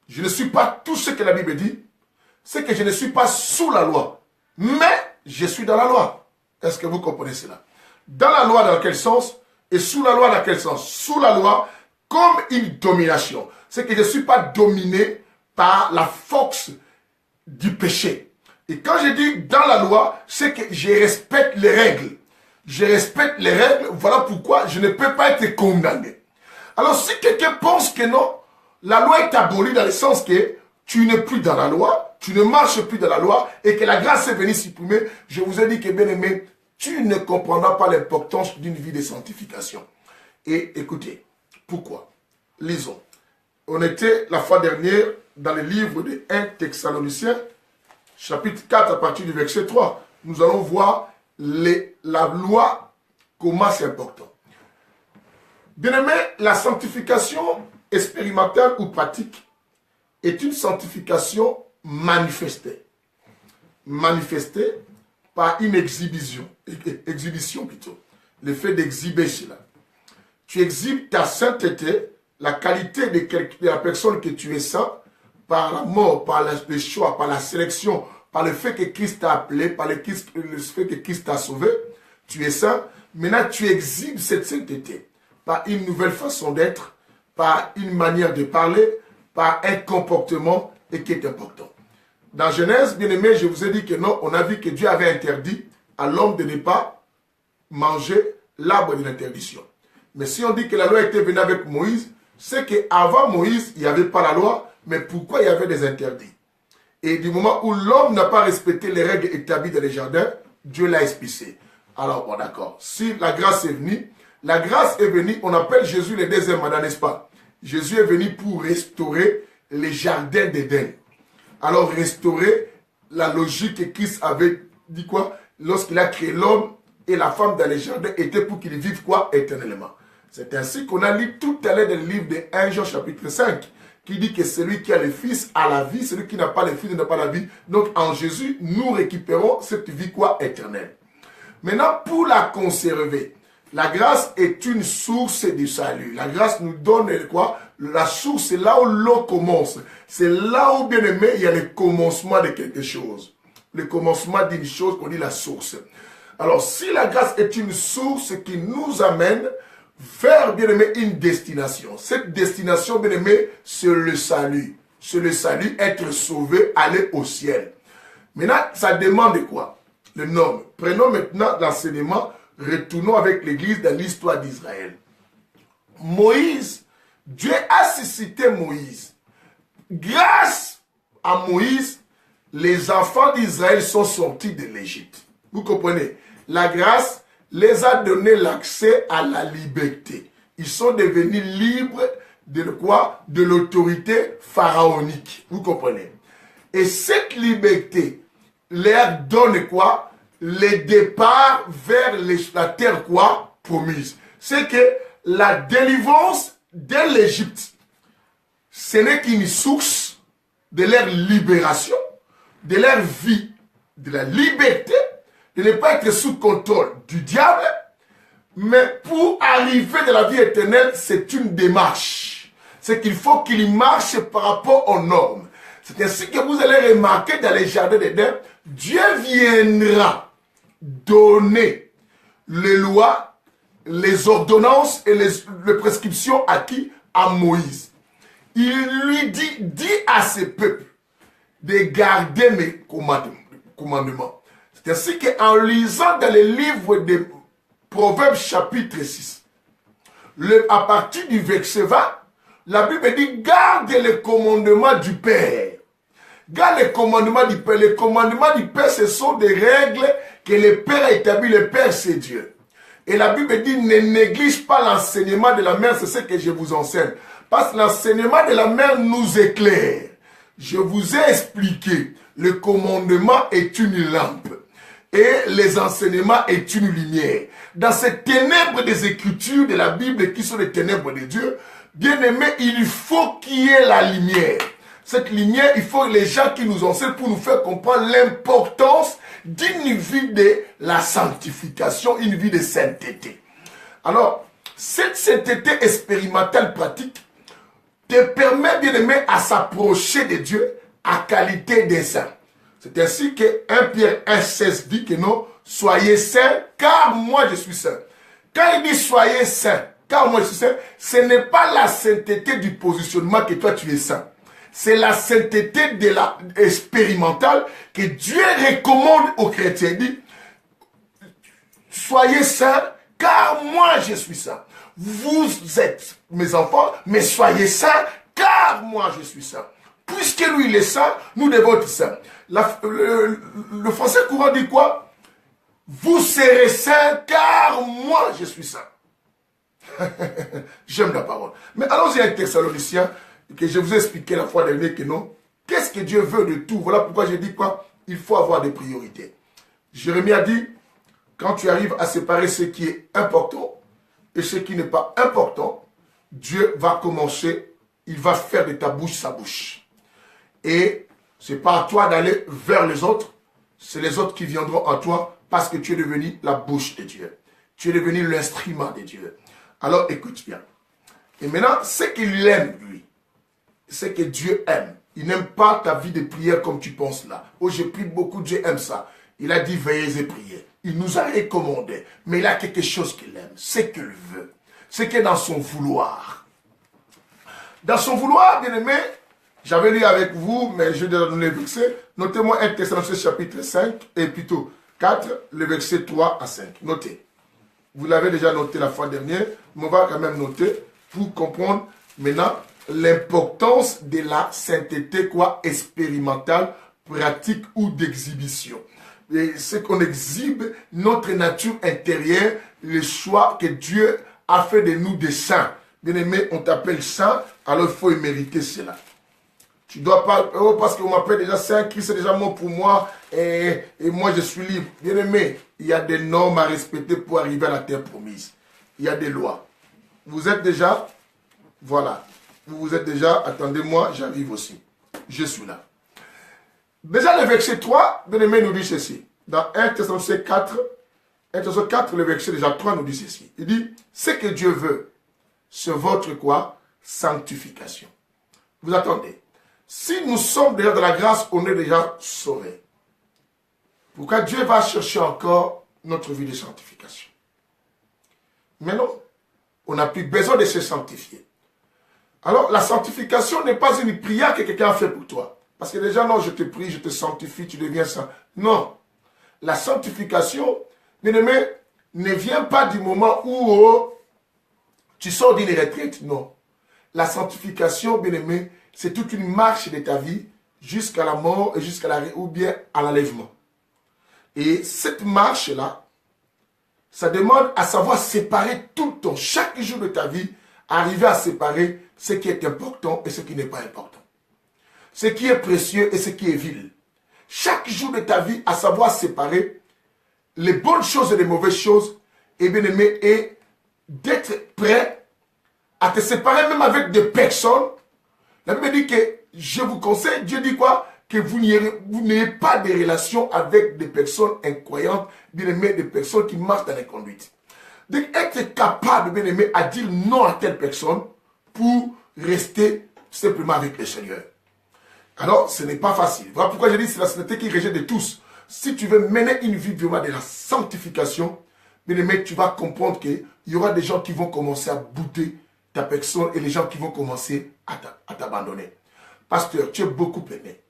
je ne suis pas tout ce que la Bible dit, c'est que je ne suis pas sous la loi, mais je suis dans la loi. Est-ce que vous comprenez cela? Dans la loi, dans quel sens? Et sous la loi, dans quel sens? Sous la loi, comme une domination. C'est que je ne suis pas dominé par la force du péché. Et quand je dis dans la loi, c'est que je respecte les règles. Je respecte les règles, voilà pourquoi je ne peux pas être condamné. Alors si quelqu'un pense que non, la loi est abolie dans le sens que tu n'es plus dans la loi, tu ne marches plus dans la loi et que la grâce est venue supprimer, je vous ai dit que bien aimé, tu ne comprendras pas l'importance d'une vie de sanctification. Et écoutez, pourquoi? Lisons. On était la fois dernière dans le livre de 1 Thessaloniciens, chapitre 4 à partir du verset 3. Nous allons voir la loi, comment c'est important. Bien aimé, la sanctification expérimentale ou pratique est une sanctification manifestée. Manifestée par une exhibition plutôt. Le fait d'exhiber cela. Tu exhibes ta sainteté, la qualité de la personne que tu es saint, par la mort, par le choix, par la sélection, par le fait que Christ t'a appelé, par le fait que Christ t'a sauvé, tu es saint. Maintenant, tu exhibes cette sainteté par une nouvelle façon d'être, par une manière de parler, par un comportement et qui est important. Dans Genèse, bien aimé, je vous ai dit que non, on a vu que Dieu avait interdit à l'homme de ne pas manger l'arbre de l'interdiction. Mais si on dit que la loi était venue avec Moïse, c'est qu'avant Moïse, il n'y avait pas la loi, mais pourquoi il y avait des interdits? Et du moment où l'homme n'a pas respecté les règles établies dans les jardins, Dieu l'a expulsé. Alors, bon, d'accord. Si la grâce est venue, on appelle Jésus le deuxième Adam, n'est-ce pas? Jésus est venu pour restaurer les jardins d'Éden. Alors, restaurer la logique que Christ avait dit quoi? Lorsqu'il a créé l'homme et la femme dans les jardins, était pour qu'ils vivent quoi? Éternellement. C'est ainsi qu'on a lu tout à l'heure dans le livre de 1 Jean chapitre 5, qui dit que celui qui a le Fils a la vie, celui qui n'a pas le Fils n'a pas la vie. Donc en Jésus, nous récupérons cette vie quoi? Éternelle. Maintenant, pour la conserver, la grâce est une source du salut. La grâce nous donne quoi? La source, c'est là où l'eau commence. C'est là où, bien aimé, il y a le commencement de quelque chose. Le commencement d'une chose qu'on dit la source. Alors, si la grâce est une source qui nous amène vers, bien aimé, une destination. Cette destination, bien aimé, c'est le salut. C'est le salut, être sauvé, aller au ciel. Maintenant, ça demande quoi? Le nom. Prenons maintenant l'enseignement, retournons avec l'Église dans l'histoire d'Israël. Moïse, Dieu a suscité Moïse. Grâce à Moïse, les enfants d'Israël sont sortis de l'Égypte. Vous comprenez? La grâce les a donné l'accès à la liberté. Ils sont devenus libres de quoi? De l'autorité pharaonique. Vous comprenez? Et cette liberté leur donne quoi? Le départ vers la terre quoi? Promise. C'est que la délivrance de l'Égypte, ce n'est qu'une source de leur libération, de leur vie, de la liberté, de ne pas être sous contrôle du diable. Mais pour arriver de la vie éternelle, c'est une démarche. C'est qu'il faut qu'il marche par rapport aux normes. C'est ainsi que vous allez remarquer dans les jardins d'Éden, Dieu viendra donner les lois, les ordonnances et les prescriptions à qui? À Moïse. Il lui dit à ses peuples de garder mes commandements. C'est ainsi qu'en lisant dans les livres de Proverbes chapitre 6, à partir du verset 20, la Bible dit garde les commandements du Père. Garde les commandements du Père. Les commandements du Père, ce sont des règles que le Père a établies. Le Père, c'est Dieu. Et la Bible dit ne néglige pas l'enseignement de la mère, c'est ce que je vous enseigne. Parce que l'enseignement de la mère nous éclaire. Je vous ai expliqué, le commandement est une lampe. Et les enseignements est une lumière. Dans ces ténèbres des Écritures de la Bible qui sont les ténèbres de Dieu, bien aimé, il faut qu'il y ait la lumière. Cette lumière, il faut les gens qui nous enseignent pour nous faire comprendre l'importance d'une vie de la sanctification, une vie de sainteté. Alors, cette sainteté expérimentale pratique te permet, bien aimé, à s'approcher de Dieu à qualité des saints. C'est ainsi que 1 Pierre 1,16 dit que non, soyez saints, car moi je suis saint. Quand il dit soyez saints, car moi je suis saint, ce n'est pas la sainteté du positionnement que toi tu es saint. C'est la sainteté de la expérimentale que Dieu recommande aux chrétiens. Il dit, soyez saints, car moi je suis saint. Vous êtes mes enfants, mais soyez saints, car moi je suis saint. Puisque lui il est saint, nous devons être saints. Le français courant dit quoi? Vous serez saints, car moi je suis saint. J'aime la parole. Mais allons-y avec Thessaloniciens, que je vous ai expliqué la fois dernière que non. Qu'est-ce que Dieu veut de tout? Voilà pourquoi je dis quoi? Il faut avoir des priorités. Jérémie a dit, quand tu arrives à séparer ce qui est important et ce qui n'est pas important, Dieu va commencer, il va faire de ta bouche sa bouche. Et ce n'est pas à toi d'aller vers les autres, c'est les autres qui viendront à toi parce que tu es devenu la bouche de Dieu. Tu es devenu l'instrument de Dieu. Alors écoute bien. Et maintenant, ce qu'il aime, lui, c'est que Dieu aime. Il n'aime pas ta vie de prière comme tu penses là. Oh, j'ai prié beaucoup, Dieu aime ça. Il a dit veillez et priez. Il nous a recommandé. Mais il a quelque chose qu'il aime. C'est qu'il veut. C'est que dans son vouloir. Dans son vouloir, bien aimé, j'avais lu avec vous, mais je vais donner le verset. Notez-moi 1 Thessaloniciens chapitre 5, et plutôt 4, le verset 3 à 5. Notez. Vous l'avez déjà noté la fois dernière, mais on va quand même noter pour comprendre maintenant l'importance de la sainteté quoi, expérimentale, pratique ou d'exhibition. Et c'est qu'on exhibe notre nature intérieure, le choix que Dieu a fait de nous des saints. Bien aimé, on t'appelle saint, alors il faut mériter cela. Tu ne dois pas, oh, parce qu'on m'appelle déjà saint, Christ est déjà mort pour moi, et moi je suis libre. Bien aimé, il y a des normes à respecter pour arriver à la terre promise. Il y a des lois. Vous êtes déjà, voilà, vous êtes déjà, attendez-moi, j'arrive aussi. Je suis là. Déjà le verset 3, bien aimé, nous dit ceci. Dans 1 Thessaloniciens 4, 1 Thessaloniciens 4, le verset déjà 3 nous dit ceci. Il dit, ce que Dieu veut, c'est votre quoi? Sanctification. Vous attendez. Si nous sommes déjà dans la grâce, on est déjà sauvés. Pourquoi Dieu va chercher encore notre vie de sanctification? Mais non, on n'a plus besoin de se sanctifier. Alors, la sanctification n'est pas une prière que quelqu'un a fait pour toi. Parce que déjà, non, je te prie, je te sanctifie, tu deviens saint. Non. La sanctification, bien aimé, ne vient pas du moment où tu sors d'une retraite. Non. La sanctification, bien aimé, c'est toute une marche de ta vie jusqu'à la mort et jusqu'à l'arrêt ou bien à l'enlèvement. Et cette marche-là, ça demande à savoir séparer tout le temps, chaque jour de ta vie, arriver à séparer ce qui est important et ce qui n'est pas important. Ce qui est précieux et ce qui est vil. chaque jour de ta vie à savoir séparer les bonnes choses et les mauvaises choses, et bien aimé, et d'être prêt à te séparer même avec des personnes. La Bible dit que je vous conseille, Dieu dit quoi? Que vous n'ayez pas de relations avec des personnes incroyantes, bien aimé, des personnes qui marchent dans les conduites. Donc être capable, bien aimé, à dire non à telle personne pour rester simplement avec le Seigneur. Alors, ce n'est pas facile. Voilà pourquoi je dis que c'est la sainteté qui rejette de tous. Si tu veux mener une vie vraiment de la sanctification, bien aimé, tu vas comprendre qu'il y aura des gens qui vont commencer à bouder ta personne et les gens qui vont commencer à t'abandonner. Pasteur, tu es beaucoup aimé.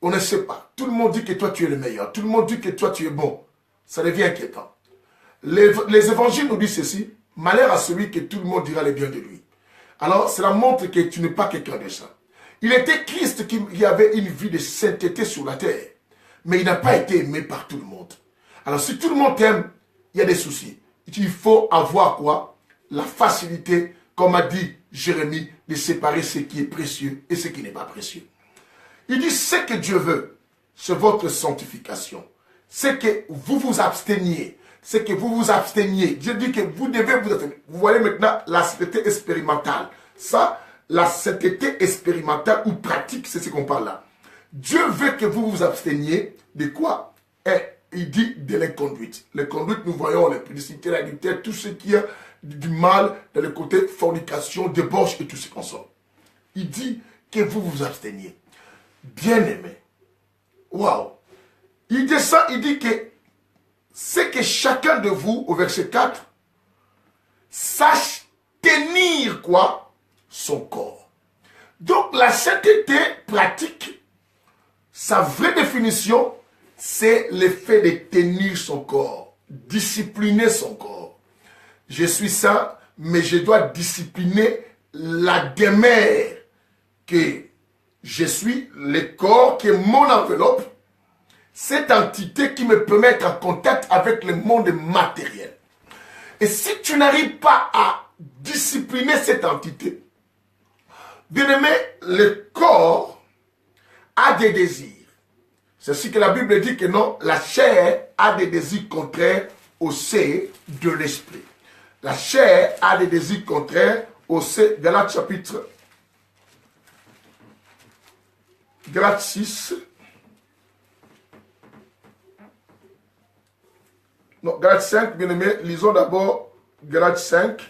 On ne sait pas. Tout le monde dit que toi tu es le meilleur. Tout le monde dit que toi tu es bon. Ça devient inquiétant. Les évangiles nous disent ceci. Malheur à celui que tout le monde dira le bien de lui. Alors, cela montre que tu n'es pas quelqu'un de ça. Il était Christ qui avait une vie de sainteté sur la terre. Mais il n'a pas été aimé par tout le monde. Alors, si tout le monde t'aime, il y a des soucis. Il faut avoir quoi? La facilité, comme a dit Jérémie, de séparer ce qui est précieux et ce qui n'est pas précieux. Il dit, ce que Dieu veut, c'est votre sanctification. C'est que vous vous absteniez. C'est que vous vous absteniez. Dieu dit que vous devez vous abstenir. Vous voyez maintenant la sainteté expérimentale. Ça, la sainteté expérimentale ou pratique, c'est ce qu'on parle là. Dieu veut que vous vous absteniez de quoi? Il dit de l'inconduite. L'inconduite, nous voyons les publicités, l'adultère, tout ce qui est du mal dans le côté fornication, débauche et tout ce qu'on sort. Il dit que vous vous absteniez. Bien-aimé. Waouh. Il dit ça, il dit que c'est que chacun de vous, au verset 4, sache tenir quoi? Son corps. Donc la sainteté pratique, sa vraie définition, c'est le fait de tenir son corps, discipliner son corps. Je suis saint, mais je dois discipliner la demeure que je suis, le corps qui est mon enveloppe, cette entité qui me permet d'être en contact avec le monde matériel. Et si tu n'arrives pas à discipliner cette entité, bien aimé, le corps a des désirs. C'est ce que la Bible dit que non, la chair a des désirs contraires au sein de l'esprit. La chair a des désirs contraires au sein, Galates chapitre Galates 6. Non, Galates 5, bien aimé, lisons d'abord Galates 5.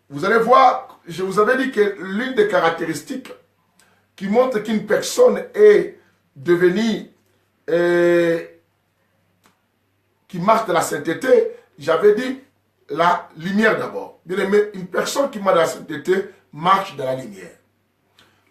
Vous allez voir, je vous avais dit que l'une des caractéristiques qui montre qu'une personne est devenue, qui marche de la sainteté, j'avais dit la lumière d'abord. Bien aimé, une personne qui marche de la sainteté marche dans la lumière.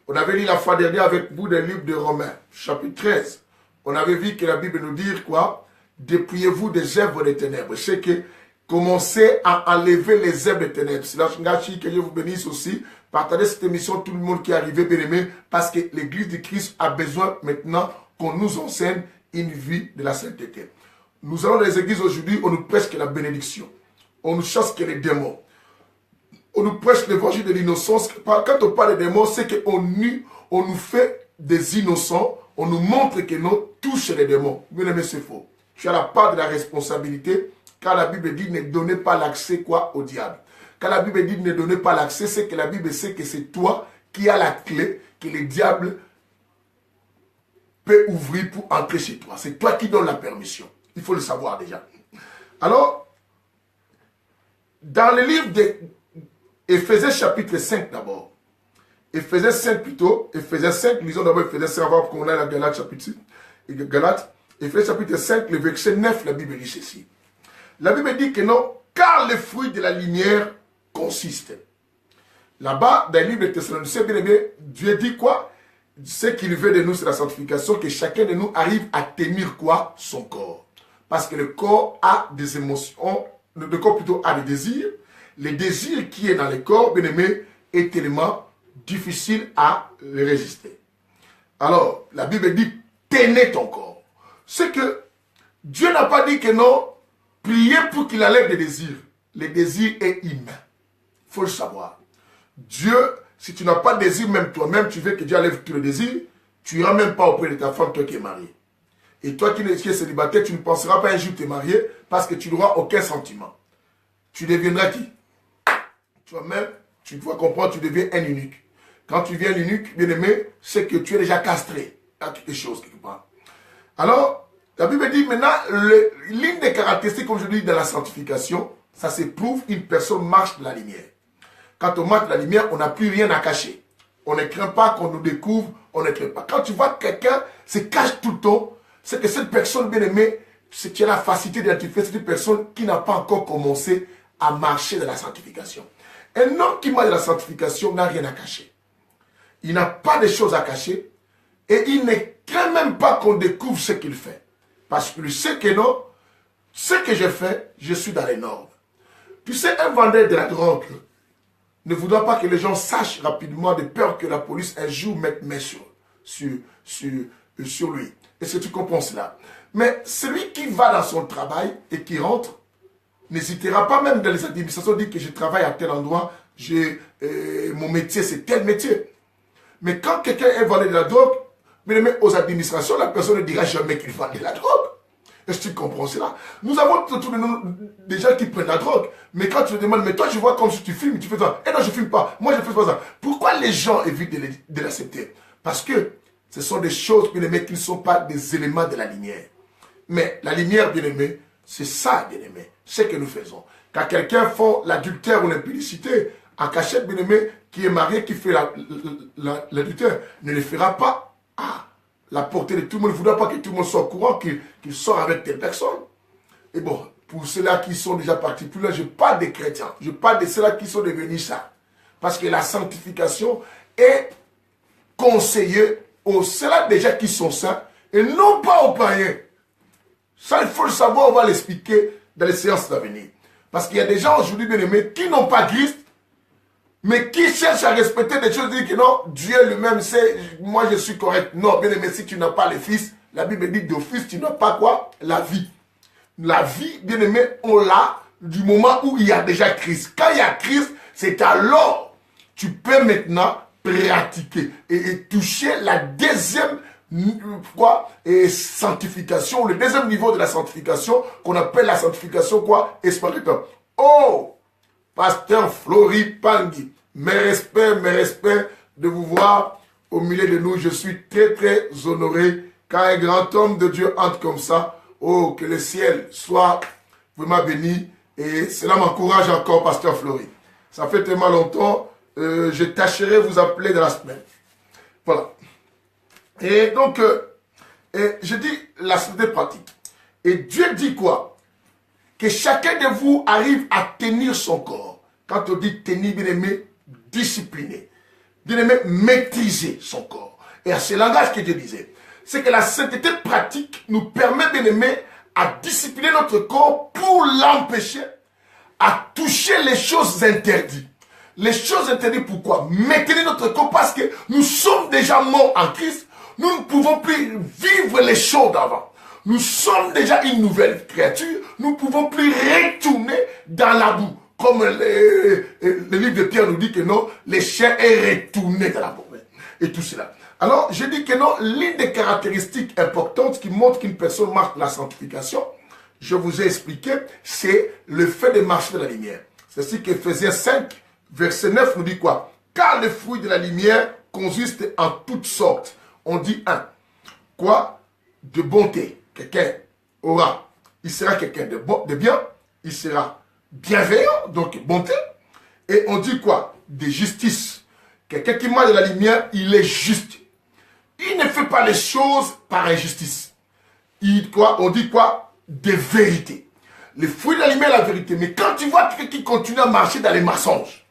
On avait lu la fois dernière avec vous des livres de Romains, chapitre 13. On avait vu que la Bible nous dit quoi? Dépouillez-vous des œuvres des ténèbres. C'est que commencez à enlever les œuvres des ténèbres. C'est là que Dieu vous bénisse aussi. Partagez cette émission, tout le monde qui est arrivé, bien aimé, parce que l'église de Christ a besoin maintenant qu'on nous enseigne une vie de la sainteté. Nous allons dans les églises aujourd'hui, on nous prêche que la bénédiction. On nous chasse que les démons. On nous prêche l'évangile de l'innocence. Quand on parle des démons, c'est qu'on nous fait des innocents. On nous montre que nous touchons les démons. Bien aimé, c'est faux. Tu as la part de la responsabilité, car la Bible dit ne donnez pas l'accès quoi au diable. Quand la Bible dit ne donnez pas l'accès, c'est que la Bible sait que c'est toi qui as la clé que le diable peut ouvrir pour entrer chez toi. C'est toi qui donnes la permission. Il faut le savoir déjà. Alors, dans le livre d'Éphésiens chapitre 5 d'abord. Éphésiens 5 plutôt. Éphésiens 5, lisons d'abord Éphésiens 5 avant qu'on ait la Galate chapitre 6. Galate. Éphésiens chapitre 5, le verset 9, la Bible dit ceci. La Bible dit que non, car le fruit de la lumière consiste. Là-bas, dans le livre de Thessaloniciens, bien aimé, Dieu dit quoi? Ce qu'il veut de nous, c'est la sanctification, que chacun de nous arrive à tenir quoi? Son corps. Parce que le corps a des émotions, le corps plutôt a des désirs. Le désir qui est dans le corps, bien aimé, est tellement difficile à le résister. Alors, la Bible dit, tenez ton corps. C'est que Dieu n'a pas dit que non, priez pour qu'il enlève les désirs. Le désir est humain. Il faut le savoir. Dieu, si tu n'as pas de désir, même toi-même, tu veux que Dieu enlève tout le désir, tu n'iras même pas auprès de ta femme, toi qui es marié. Et toi qui es célibataire, tu ne penseras pas un jour te marier parce que tu n'auras aucun sentiment. Tu deviendras qui? Toi-même, tu dois comprendre, tu deviens un eunuque. Quand tu deviens un eunuque, bien aimé, c'est que tu es déjà castré à quelque chose quelque part. Alors, la Bible dit maintenant, l'une des caractéristiques, comme je dis, de la sanctification, ça s'éprouve, une personne marche de la lumière. Quand on marche de la lumière, on n'a plus rien à cacher. On ne craint pas qu'on nous découvre, on ne craint pas. Quand tu vois que quelqu'un se cache tout le temps, c'est que cette personne bien aimée, c'est qu'il y a la facilité d'identifier cette personne qui n'a pas encore commencé à marcher de la sanctification. Un homme qui marche de la sanctification n'a rien à cacher. Il n'a pas de choses à cacher et il ne craint même pas qu'on découvre ce qu'il fait. Parce qu'il sait que non, ce que je fais, je suis dans les normes. Tu sais, un vendeur de la drogue ne voudra pas que les gens sachent rapidement de peur que la police un jour mette main sur lui. Est-ce que tu comprends cela? Mais celui qui va dans son travail et qui rentre, n'hésitera pas même dans les administrations, dire que je travaille à tel endroit, mon métier c'est tel métier. Mais quand quelqu'un est vendeur de la drogue, mais aux administrations, la personne ne dira jamais qu'il vend de la drogue. Est-ce que tu comprends cela? Nous avons autour de nous des gens qui prennent la drogue. Mais quand tu te demandes, mais toi, je vois comme si tu filmes, tu fais ça. Eh non, je ne filme pas. Moi, je ne fais pas ça. Pourquoi les gens évitent de l'accepter? Parce que ce sont des choses, bien aimés, qui ne sont pas des éléments de la lumière. Mais la lumière, bien aimé, c'est ça, bien aimé, ce que nous faisons. Quand quelqu'un fait l'adultère ou l'impudicité, en cachette, bien aimé, qui est marié, qui fait l'adultère, ne le fera pas à la portée de tout le monde. Il ne voudra pas que tout le monde soit au courant qu'il sort avec telle personne. Et bon, pour ceux-là qui sont déjà partis plus loin, je parle des chrétiens. Je parle de ceux-là qui sont devenus ça. Parce que la sanctification est conseillée aux ceux-là déjà qui sont saints et non pas aux païens. Ça, il faut le savoir, on va l'expliquer dans les séances d'avenir. Parce qu'il y a des gens aujourd'hui, bien aimés, qui n'ont pas Christ, mais qui cherchent à respecter des choses, disent que non, Dieu lui-même sait, moi je suis correct. Non, bien aimé, si tu n'as pas le Fils, la Bible dit d'office, tu n'as pas quoi? La vie. La vie, bien aimé, on l'a du moment où il y a déjà Christ. Quand il y a Christ, c'est alors tu peux maintenant pratiquer et toucher la deuxième sanctification, le deuxième niveau de la sanctification, qu'on appelle la sanctification quoi? Spirituelle. Oh, Pasteur Flori Pangui, mes respects de vous voir au milieu de nous. Je suis très très honoré quand un grand homme de Dieu entre comme ça. Oh, que le ciel soit vraiment béni. Et cela m'encourage encore, Pasteur Flori. Ça fait tellement longtemps. Je tâcherai de vous appeler dans la semaine. Voilà. Et donc, je dis la santé pratique. Et Dieu dit quoi? Que chacun de vous arrive à tenir son corps. Quand on dit tenir, bien aimé, discipliner. Bien aimé, maîtriser son corps. Et à ce langage que Dieu disait, c'est que la sainteté pratique nous permet, bien aimé, à discipliner notre corps pour l'empêcher à toucher les choses interdites. Les choses interdites, pourquoi? Maintenir notre corps parce que nous sommes déjà morts en Christ. Nous ne pouvons plus vivre les choses d'avant. Nous sommes déjà une nouvelle créature. Nous ne pouvons plus retourner dans la boue. Comme le livre de Pierre nous dit que non, les chiens est retourné dans la boue. Et tout cela. Alors, je dis que non, l'une des caractéristiques importantes qui montrent qu'une personne marche la sanctification, je vous ai expliqué, c'est le fait de marcher de la lumière. C'est ce qu'Éphésiens 5, verset 9 nous dit quoi? Car le fruit de la lumière consiste en toutes sortes. On dit un. Quoi? De bonté. Quelqu'un aura. Il sera quelqu'un de bien. Il sera bienveillant, donc bonté. Et on dit quoi? De justice. Quelqu'un qui marche de la lumière, il est juste. Il ne fait pas les choses par injustice. On dit quoi? De vérité. Le fruit de la lumière, la vérité. Mais quand tu vois quelqu'un qui continue à marcher dans les mensonges,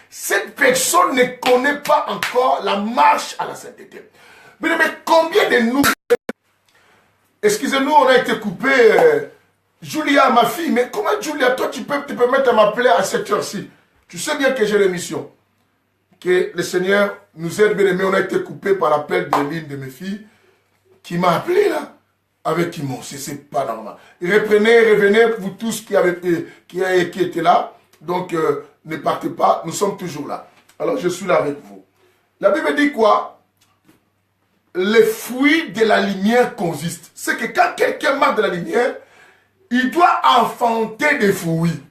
cette personne ne connaît pas encore la marche à la sainteté. Mais combien de nous... Excusez-nous, on a été coupé. Julia, ma fille, mais comment Julia, toi tu peux te permettre de m'appeler à cette heure-ci? Tu sais bien que j'ai l'émission. Que le Seigneur nous aide bien aimé. On a été coupé par l'appel de l'une de mes filles qui m'a appelé là. Avec qui m'ont, c'est pas normal. Revenez, vous tous qui étaient là. Donc, ne partez pas, nous sommes toujours là. Alors je suis là avec vous. La Bible dit quoi? Les fruits de la lumière consistent. C'est que quand quelqu'un marche de la lumière, il doit enfanter des fruits.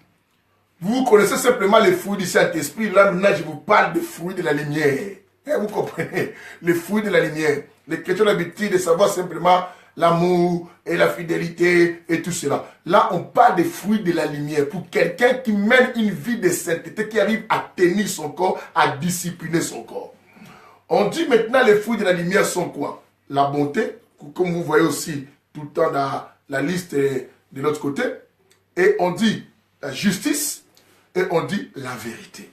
Vous connaissez simplement les fruits du Saint-Esprit. Là, maintenant, je vous parle des fruits de la lumière. Vous comprenez? Les fruits de la lumière. Les chrétiens ont l'habitude de savoir simplement l'amour et la fidélité et tout cela. Là, on parle des fruits de la lumière. Pour quelqu'un qui mène une vie de sainteté, qui arrive à tenir son corps, à discipliner son corps. On dit maintenant les fruits de la lumière sont quoi? La bonté, comme vous voyez aussi tout le temps dans la liste de l'autre côté. Et on dit la justice et on dit la vérité.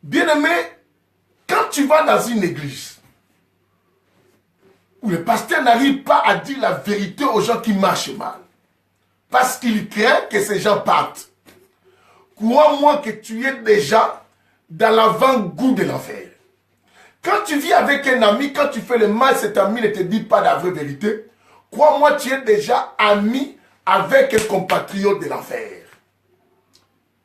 Bien-aimé, quand tu vas dans une église, où le pasteur n'arrive pas à dire la vérité aux gens qui marchent mal, parce qu'il craint que ces gens partent, crois-moi que tu es déjà dans l'avant-goût de l'enfer. Quand tu vis avec un ami, quand tu fais le mal, cet ami ne te dit pas la vraie vérité, crois-moi, tu es déjà ami avec un compatriote de l'enfer.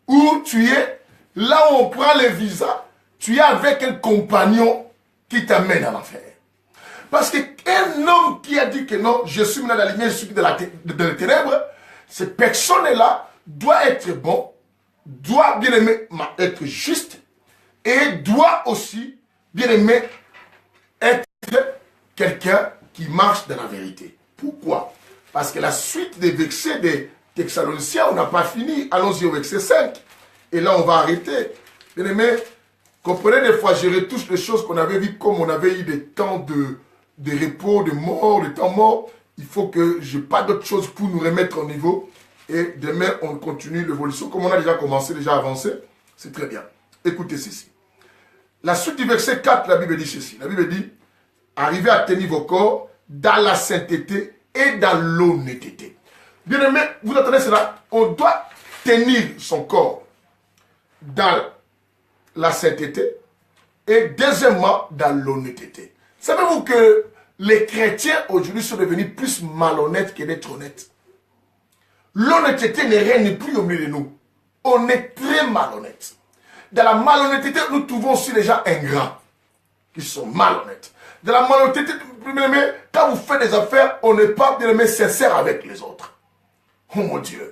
Où tu es, là où on prend le visa, tu es avec un compagnon qui t'amène à l'enfer. Parce qu'un homme qui a dit que non, je suis dans la lumière, je suis dans les ténèbres, cette personne-là doit être bon, doit, bien aimé, être juste, et doit aussi, bien aimé, être quelqu'un qui marche dans la vérité. Pourquoi? Parce que la suite des versets des Thessaloniciens, on n'a pas fini. Allons-y au verset 5. Et là, on va arrêter. Bien aimé, comprenez, des fois, je retouche les choses qu'on avait vues comme on avait eu des temps de repos, de mort, de temps mort. Il faut que je n'ai pas d'autre chose pour nous remettre au niveau. Et demain, on continue l'évolution. Comme on a déjà commencé, déjà avancé, c'est très bien. Écoutez ceci. La suite du verset 4, la Bible dit ceci. La Bible dit, arrivez à tenir vos corps dans la sainteté et dans l'honnêteté. Bien aimé, vous entendez cela? On doit tenir son corps dans la sainteté et deuxièmement dans l'honnêteté. Savez-vous que les chrétiens aujourd'hui sont devenus plus malhonnêtes que d'être honnêtes? L'honnêteté ne règne plus au milieu de nous. On est très malhonnêtes. Dans la malhonnêteté, nous trouvons aussi les gens ingrats qui sont malhonnêtes. Dans la malhonnêteté, quand vous faites des affaires, on n'est pas bien aimé sincère avec les autres. Oh mon Dieu.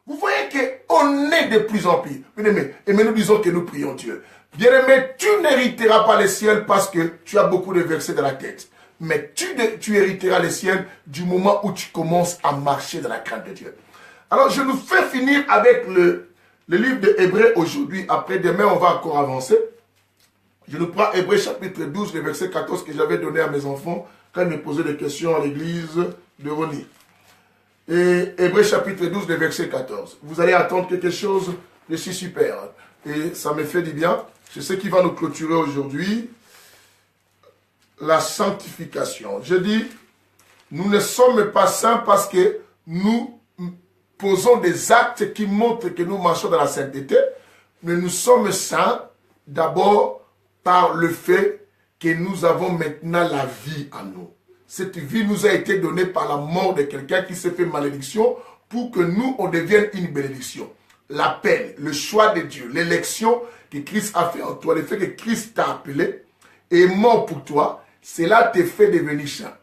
Vous voyez qu'on est de plus en plus. Bien aimé, et nous disons que nous prions Dieu. Bien aimé, tu n'hériteras pas les ciels parce que tu as beaucoup de versets dans la tête. Mais tu hériteras les ciels du moment où tu commences à marcher dans la crainte de Dieu. Alors, je nous fais finir avec le livre de Hébreux aujourd'hui. Après, demain, on va encore avancer. Je nous prends Hébreux chapitre 12, le verset 14 que j'avais donné à mes enfants quand ils me posaient des questions à l'église de Rony. Et Hébreux chapitre 12, le verset 14. Vous allez attendre quelque chose de si super. Et ça me fait du bien. C'est ce qui va nous clôturer aujourd'hui. La sanctification. Je dis, nous ne sommes pas saints parce que nous posons des actes qui montrent que nous marchons dans la sainteté, mais nous sommes saints d'abord par le fait que nous avons maintenant la vie en nous. Cette vie nous a été donnée par la mort de quelqu'un qui s'est fait malédiction pour que nous, on devienne une bénédiction. L'appel, le choix de Dieu, l'élection que Christ a fait en toi, le fait que Christ t'a appelé et est mort pour toi, cela te fait devenir saint.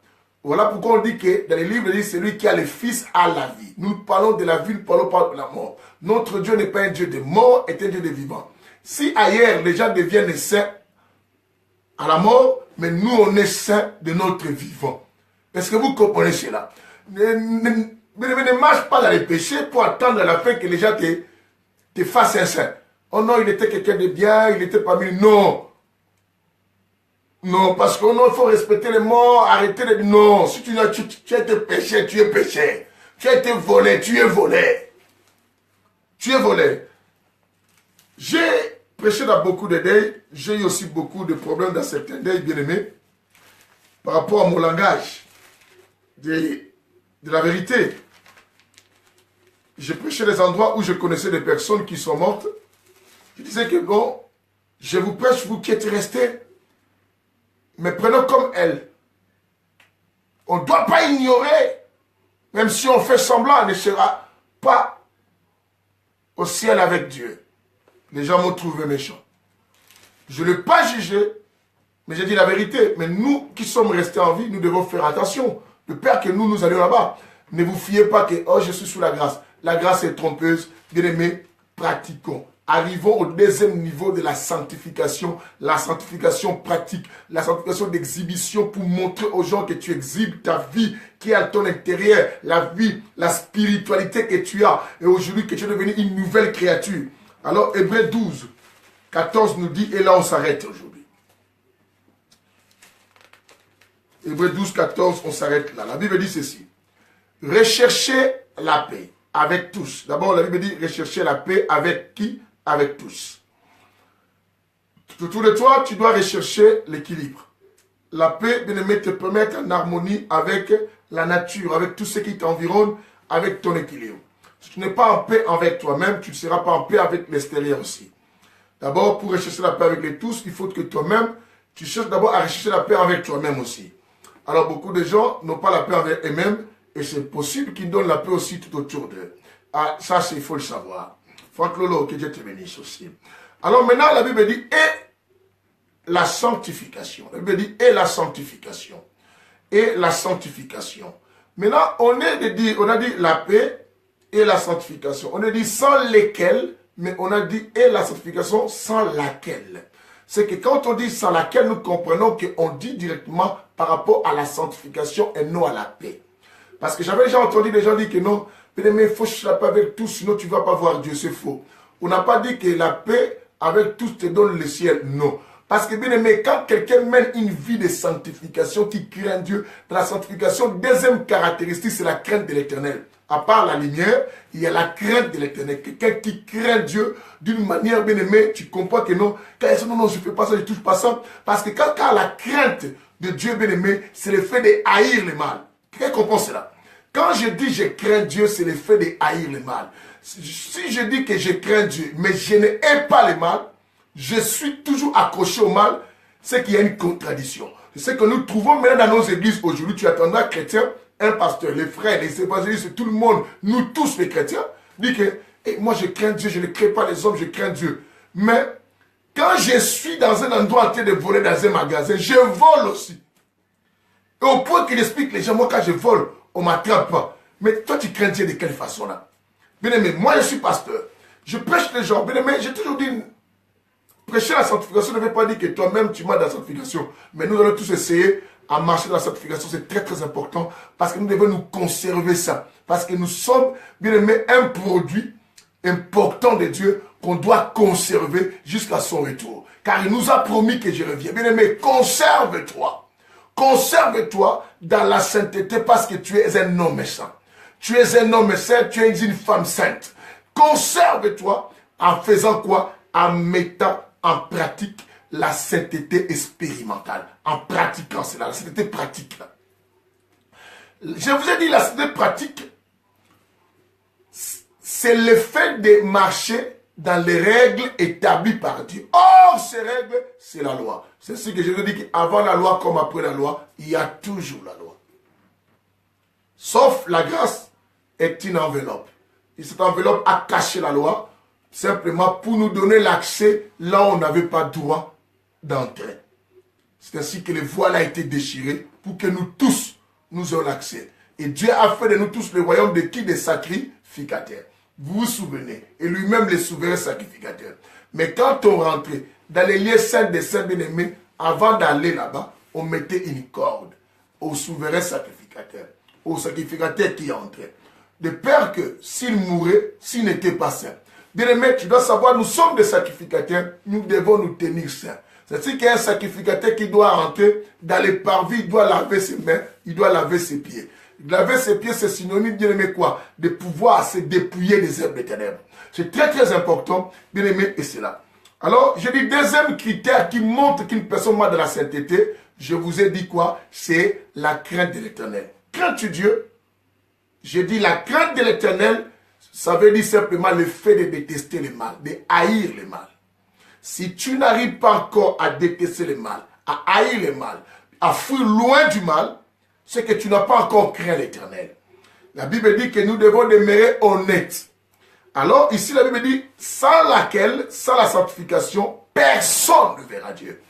Voilà pourquoi on dit que dans les livres, il dit celui qui a le Fils a la vie. Nous parlons de la vie, nous parlons pas de la mort. Notre Dieu n'est pas un Dieu de mort, est un Dieu de vivant. Si ailleurs les gens deviennent saints à la mort, mais nous on est saints de notre vivant. Est-ce que vous comprenez cela? Ne marche pas dans les péchés pour attendre à la fin que les gens te fassent un saint. Oh non, il était quelqu'un de bien, il était parmi nous. Non. Non, parce que non, il faut respecter les morts, arrêter de... Non, si tu as été péché, tu es péché. Tu as été volé, tu es volé. Tu es volé. J'ai prêché dans beaucoup de deuils, j'ai eu aussi beaucoup de problèmes dans certains deuils, bien aimés, par rapport à mon langage de la vérité. J'ai prêché des endroits où je connaissais des personnes qui sont mortes. Je disais que bon, je vous prêche, vous qui êtes restés, mais prenons comme elle. On ne doit pas ignorer, même si on fait semblant, on ne sera pas au ciel avec Dieu. Les gens m'ont trouvé méchant. Je ne l'ai pas jugé, mais j'ai dit la vérité. Mais nous qui sommes restés en vie, nous devons faire attention. De peur que nous allions là-bas. Ne vous fiez pas que, oh, je suis sous la grâce. La grâce est trompeuse. Bien-aimés, pratiquons. Arrivons au deuxième niveau de la sanctification pratique, la sanctification d'exhibition pour montrer aux gens que tu exhibes ta vie qui est à ton intérieur, la vie, la spiritualité que tu as et aujourd'hui que tu es devenu une nouvelle créature. Alors Hébreux 12, 14 nous dit, et là on s'arrête aujourd'hui. Hébreux 12, 14, on s'arrête là. La Bible dit ceci. Recherchez la paix avec tous. D'abord, la Bible dit rechercher la paix avec qui? Avec tous. Autour de toi, tu dois rechercher l'équilibre. La paix, bien aimé, te permet d'être en harmonie avec la nature, avec tout ce qui t'environne, avec ton équilibre. Si tu n'es pas en paix avec toi-même, tu ne seras pas en paix avec l'extérieur aussi. D'abord, pour rechercher la paix avec les tous, il faut que toi-même, tu cherches d'abord à rechercher la paix avec toi-même aussi. Alors, beaucoup de gens n'ont pas la paix avec eux-mêmes, et c'est possible qu'ils donnent la paix aussi tout autour d'eux. Ah, ça, il faut le savoir. Franck Lolo, que Dieu te bénisse aussi. Alors maintenant, la Bible dit, et la sanctification. La Bible dit, et la sanctification. Et la sanctification. Maintenant, on a dit la paix et la sanctification. On a dit sans lesquelles, mais on a dit et la sanctification sans laquelle. C'est que quand on dit sans laquelle, nous comprenons qu'on dit directement par rapport à la sanctification et non à la paix. Parce que j'avais déjà entendu des gens dire que non, bien aimé, il faut chercher la paix avec tous, sinon tu ne vas pas voir Dieu, c'est faux. On n'a pas dit que la paix avec tous te donne le ciel, non. Parce que bien aimé, quand quelqu'un mène une vie de sanctification qui craint Dieu, dans la sanctification, deuxième caractéristique, c'est la crainte de l'éternel. À part la lumière, il y a la crainte de l'éternel. Quelqu'un qui craint Dieu d'une manière bien aimée, tu comprends que non, quand il dit non, je ne fais pas ça, je ne touche pas ça. Parce que quand la crainte de Dieu bien aimé, c'est le fait de haïr le mal. Quelqu'un comprend cela? Quand je dis je crains Dieu, c'est le fait de haïr le mal. Si je dis que je crains Dieu, mais je ne hais pas le mal, je suis toujours accroché au mal, c'est qu'il y a une contradiction. C'est ce que nous trouvons maintenant dans nos églises aujourd'hui. Tu attendras chrétien, un pasteur, les frères, les évangélistes, tout le monde, nous tous les chrétiens, dit que moi je crains Dieu, je ne crains pas les hommes, je crains Dieu. Mais quand je suis dans un endroit en train de voler dans un magasin, je vole aussi. Et au point qu'il explique les gens, moi quand je vole, on ne m'attrape pas. Mais toi, tu crains Dieu de quelle façon là? Bien aimé, moi je suis pasteur. Je prêche les gens. Bien aimé, j'ai toujours dit, prêcher la sanctification ne veut pas dire que toi-même tu marches dans la sanctification. Mais nous allons tous essayer à marcher dans la sanctification. C'est très très important. Parce que nous devons nous conserver ça. Parce que nous sommes, bien aimé, un produit important de Dieu qu'on doit conserver jusqu'à son retour. Car il nous a promis que je reviens. Bien aimé, conserve-toi. Conserve-toi dans la sainteté parce que tu es un homme saint. Tu es un homme saint, tu es une femme sainte. Conserve-toi en faisant quoi? En mettant en pratique la sainteté expérimentale. En pratiquant cela, la sainteté pratique. Je vous ai dit, la sainteté pratique, c'est le fait de marcher dans les règles établies par Dieu. Or, ces règles, c'est la loi. C'est ce que je vous dis qu'avant la loi comme après la loi, il y a toujours la loi. Sauf la grâce est une enveloppe. Et cette enveloppe a caché la loi, simplement pour nous donner l'accès là où on n'avait pas droit d'entrer. C'est ainsi que le voile a été déchiré pour que nous tous, nous ayons l'accès. Et Dieu a fait de nous tous le royaume de qui? Des sacrificateurs. Vous vous souvenez, et lui-même le souverain sacrificateur. Mais quand on rentrait dans les lieux saints des saints bien-aimés, avant d'aller là-bas, on mettait une corde au souverain sacrificateur, au sacrificateur qui entrait. De peur que s'il mourait, s'il n'était pas saint. Bien-aimé, tu dois savoir, nous sommes des sacrificateurs, nous devons nous tenir saints. C'est-à-dire qu'il y a un sacrificateur qui doit rentrer dans les parvis, il doit laver ses mains, il doit laver ses pieds. Laver ses pieds, c'est synonyme, bien aimé, quoi? De pouvoir se dépouiller des œuvres des ténèbres. C'est très très important, bien aimé, et c'est là. Alors, je dis deuxième critère qui montre qu'une personne marche dans la sainteté, je vous ai dit quoi? C'est la crainte de l'éternel. Crains-tu Dieu? Je dis la crainte de l'éternel, ça veut dire simplement le fait de détester le mal, de haïr le mal. Si tu n'arrives pas encore à détester le mal, à haïr le mal, à fuir loin du mal, c'est que tu n'as pas encore craint l'éternel. La Bible dit que nous devons demeurer honnêtes. Alors ici la Bible dit, sans laquelle, sans la sanctification, personne ne verra Dieu.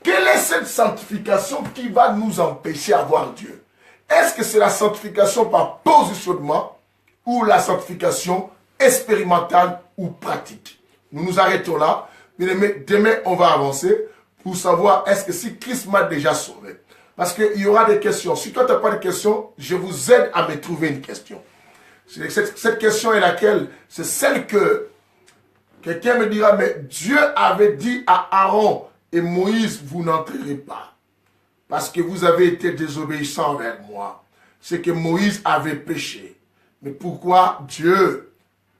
Quelle est cette sanctification qui va nous empêcher à voir Dieu? Est-ce que c'est la sanctification par positionnement ou la sanctification expérimentale ou pratique? Nous nous arrêtons là. Bien-aimés, demain, on va avancer pour savoir est-ce que si Christ m'a déjà sauvé. Parce qu'il y aura des questions. Si toi, tu n'as pas de questions, je vous aide à me trouver une question. Cette question est laquelle? C'est celle que quelqu'un me dira, mais Dieu avait dit à Aaron et Moïse, vous n'entrerez pas. Parce que vous avez été désobéissants envers moi. C'est que Moïse avait péché. Mais pourquoi Dieu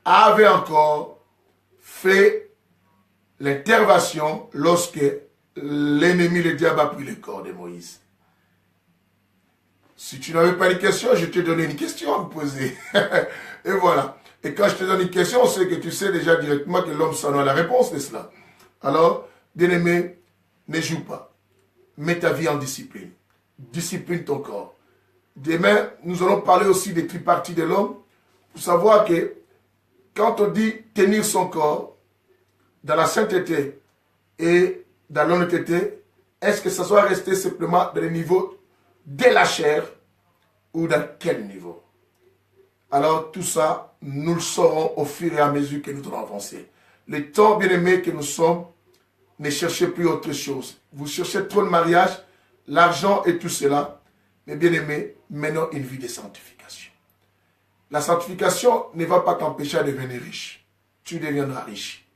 avait encore fait l'intervention lorsque l'ennemi, le diable, a pris le corps de Moïse? Si tu n'avais pas de question, je te donnais une question à me poser. Et voilà. Et quand je te donne une question, c'est que tu sais déjà directement que l'homme s'en a la réponse de cela. Alors, bien-aimé, ne joue pas. Mets ta vie en discipline. Discipline ton corps. Demain, nous allons parler aussi des triparties de l'homme. Pour savoir que quand on dit tenir son corps dans la sainteté et dans l'honnêteté, est-ce que ça soit resté simplement dans le niveau de la chair ou dans quel niveau? Alors tout ça, nous le saurons au fur et à mesure que nous allons avancer. Le temps bien-aimé que nous sommes, ne cherchez plus autre chose. Vous cherchez trop le mariage, l'argent et tout cela. Mais bien-aimé, menons une vie de sanctification. La sanctification ne va pas t'empêcher de devenir riche. Tu deviendras riche.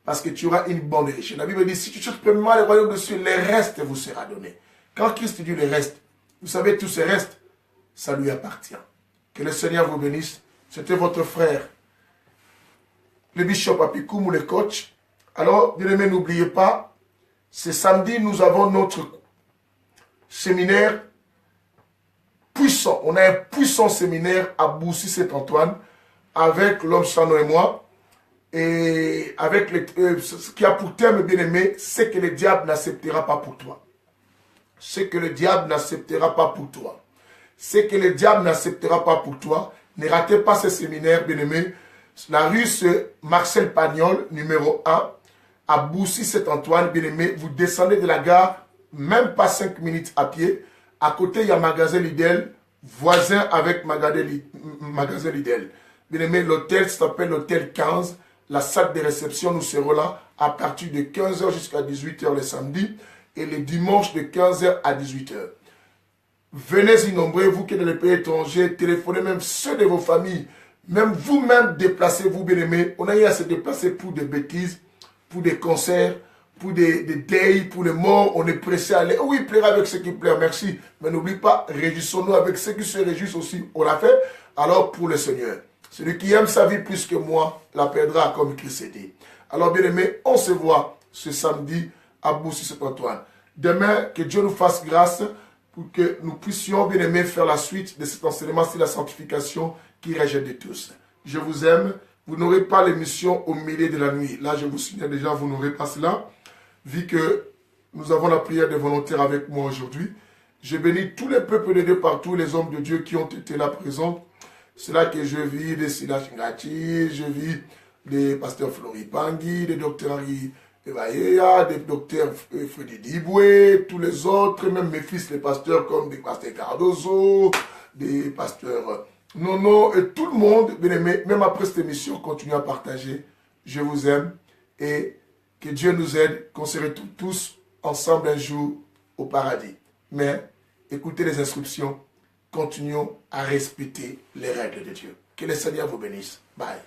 Parce que tu auras une bonne richesse. La Bible dit, si tu cherches premièrement le royaume de Dieu, le reste vous sera donné. Quand Christ dit le reste, vous savez, tout ce reste, ça lui appartient. Que le Seigneur vous bénisse. C'était votre frère, le bishop Apikoum, le coach. Alors, bien aimé, n'oubliez pas, ce samedi, nous avons notre séminaire puissant. On a un puissant séminaire à Boussy-Saint-Antoine avec l'homme Chano et moi. Et avec ce qui a pour terme, bien aimé, c'est que le diable n'acceptera pas pour toi. Ce que le diable n'acceptera pas pour toi. Ce que le diable n'acceptera pas pour toi. Ne ratez pas ce séminaire, bien aimé. La rue Marcel Pagnol, numéro 1, à Boussy-Saint-Antoine, bien aimé. Vous descendez de la gare, même pas 5 minutes à pied. À côté, il y a magasin Lidl, voisin avec magasin Lidl. Bien aimé, l'hôtel s'appelle l'hôtel 15. La salle de réception, nous serons là à partir de 15h jusqu'à 18h le samedi et le dimanche de 15h à 18h. Venez y nombreux, vous qui êtes dans les pays étrangers, téléphonez même ceux de vos familles, même vous-même déplacez-vous, bien aimés. On a eu à se déplacer pour des bêtises, pour des concerts, pour des deuils, pour les morts. On est pressé à aller. Oui, plaire avec ceux qui plairent, merci. Mais n'oublie pas, réjouissons-nous avec ceux qui se réjouissent aussi. On l'a fait, alors pour le Seigneur. Celui qui aime sa vie plus que moi la perdra, comme Christ dit. Alors, bien aimé, on se voit ce samedi à Boussy-Saint-Antoine. Demain, que Dieu nous fasse grâce pour que nous puissions, bien aimé, faire la suite de cet enseignement sur la sanctification qui rejette de tous. Je vous aime. Vous n'aurez pas l'émission au milieu de la nuit. Là, je vous signale déjà, vous n'aurez pas cela. Vu que nous avons la prière des volontaires avec moi aujourd'hui, je bénis tous les peuples de Dieu partout, les hommes de Dieu qui ont été là présents. C'est là que je vis des Silas Ngati, je vis des pasteurs Flori Pangui, des docteurs Henri Evaïa, des docteurs Freddy Diboué, tous les autres, même mes fils, les pasteurs comme des pasteurs Cardozo, des pasteurs Nono, et tout le monde, bien aimé, même après cette émission, continuez à partager. Je vous aime et que Dieu nous aide, qu'on se retrouve tous ensemble un jour au paradis. Mais écoutez les instructions. Continuons à respecter les règles de Dieu. Que le Seigneur vous bénisse. Bye.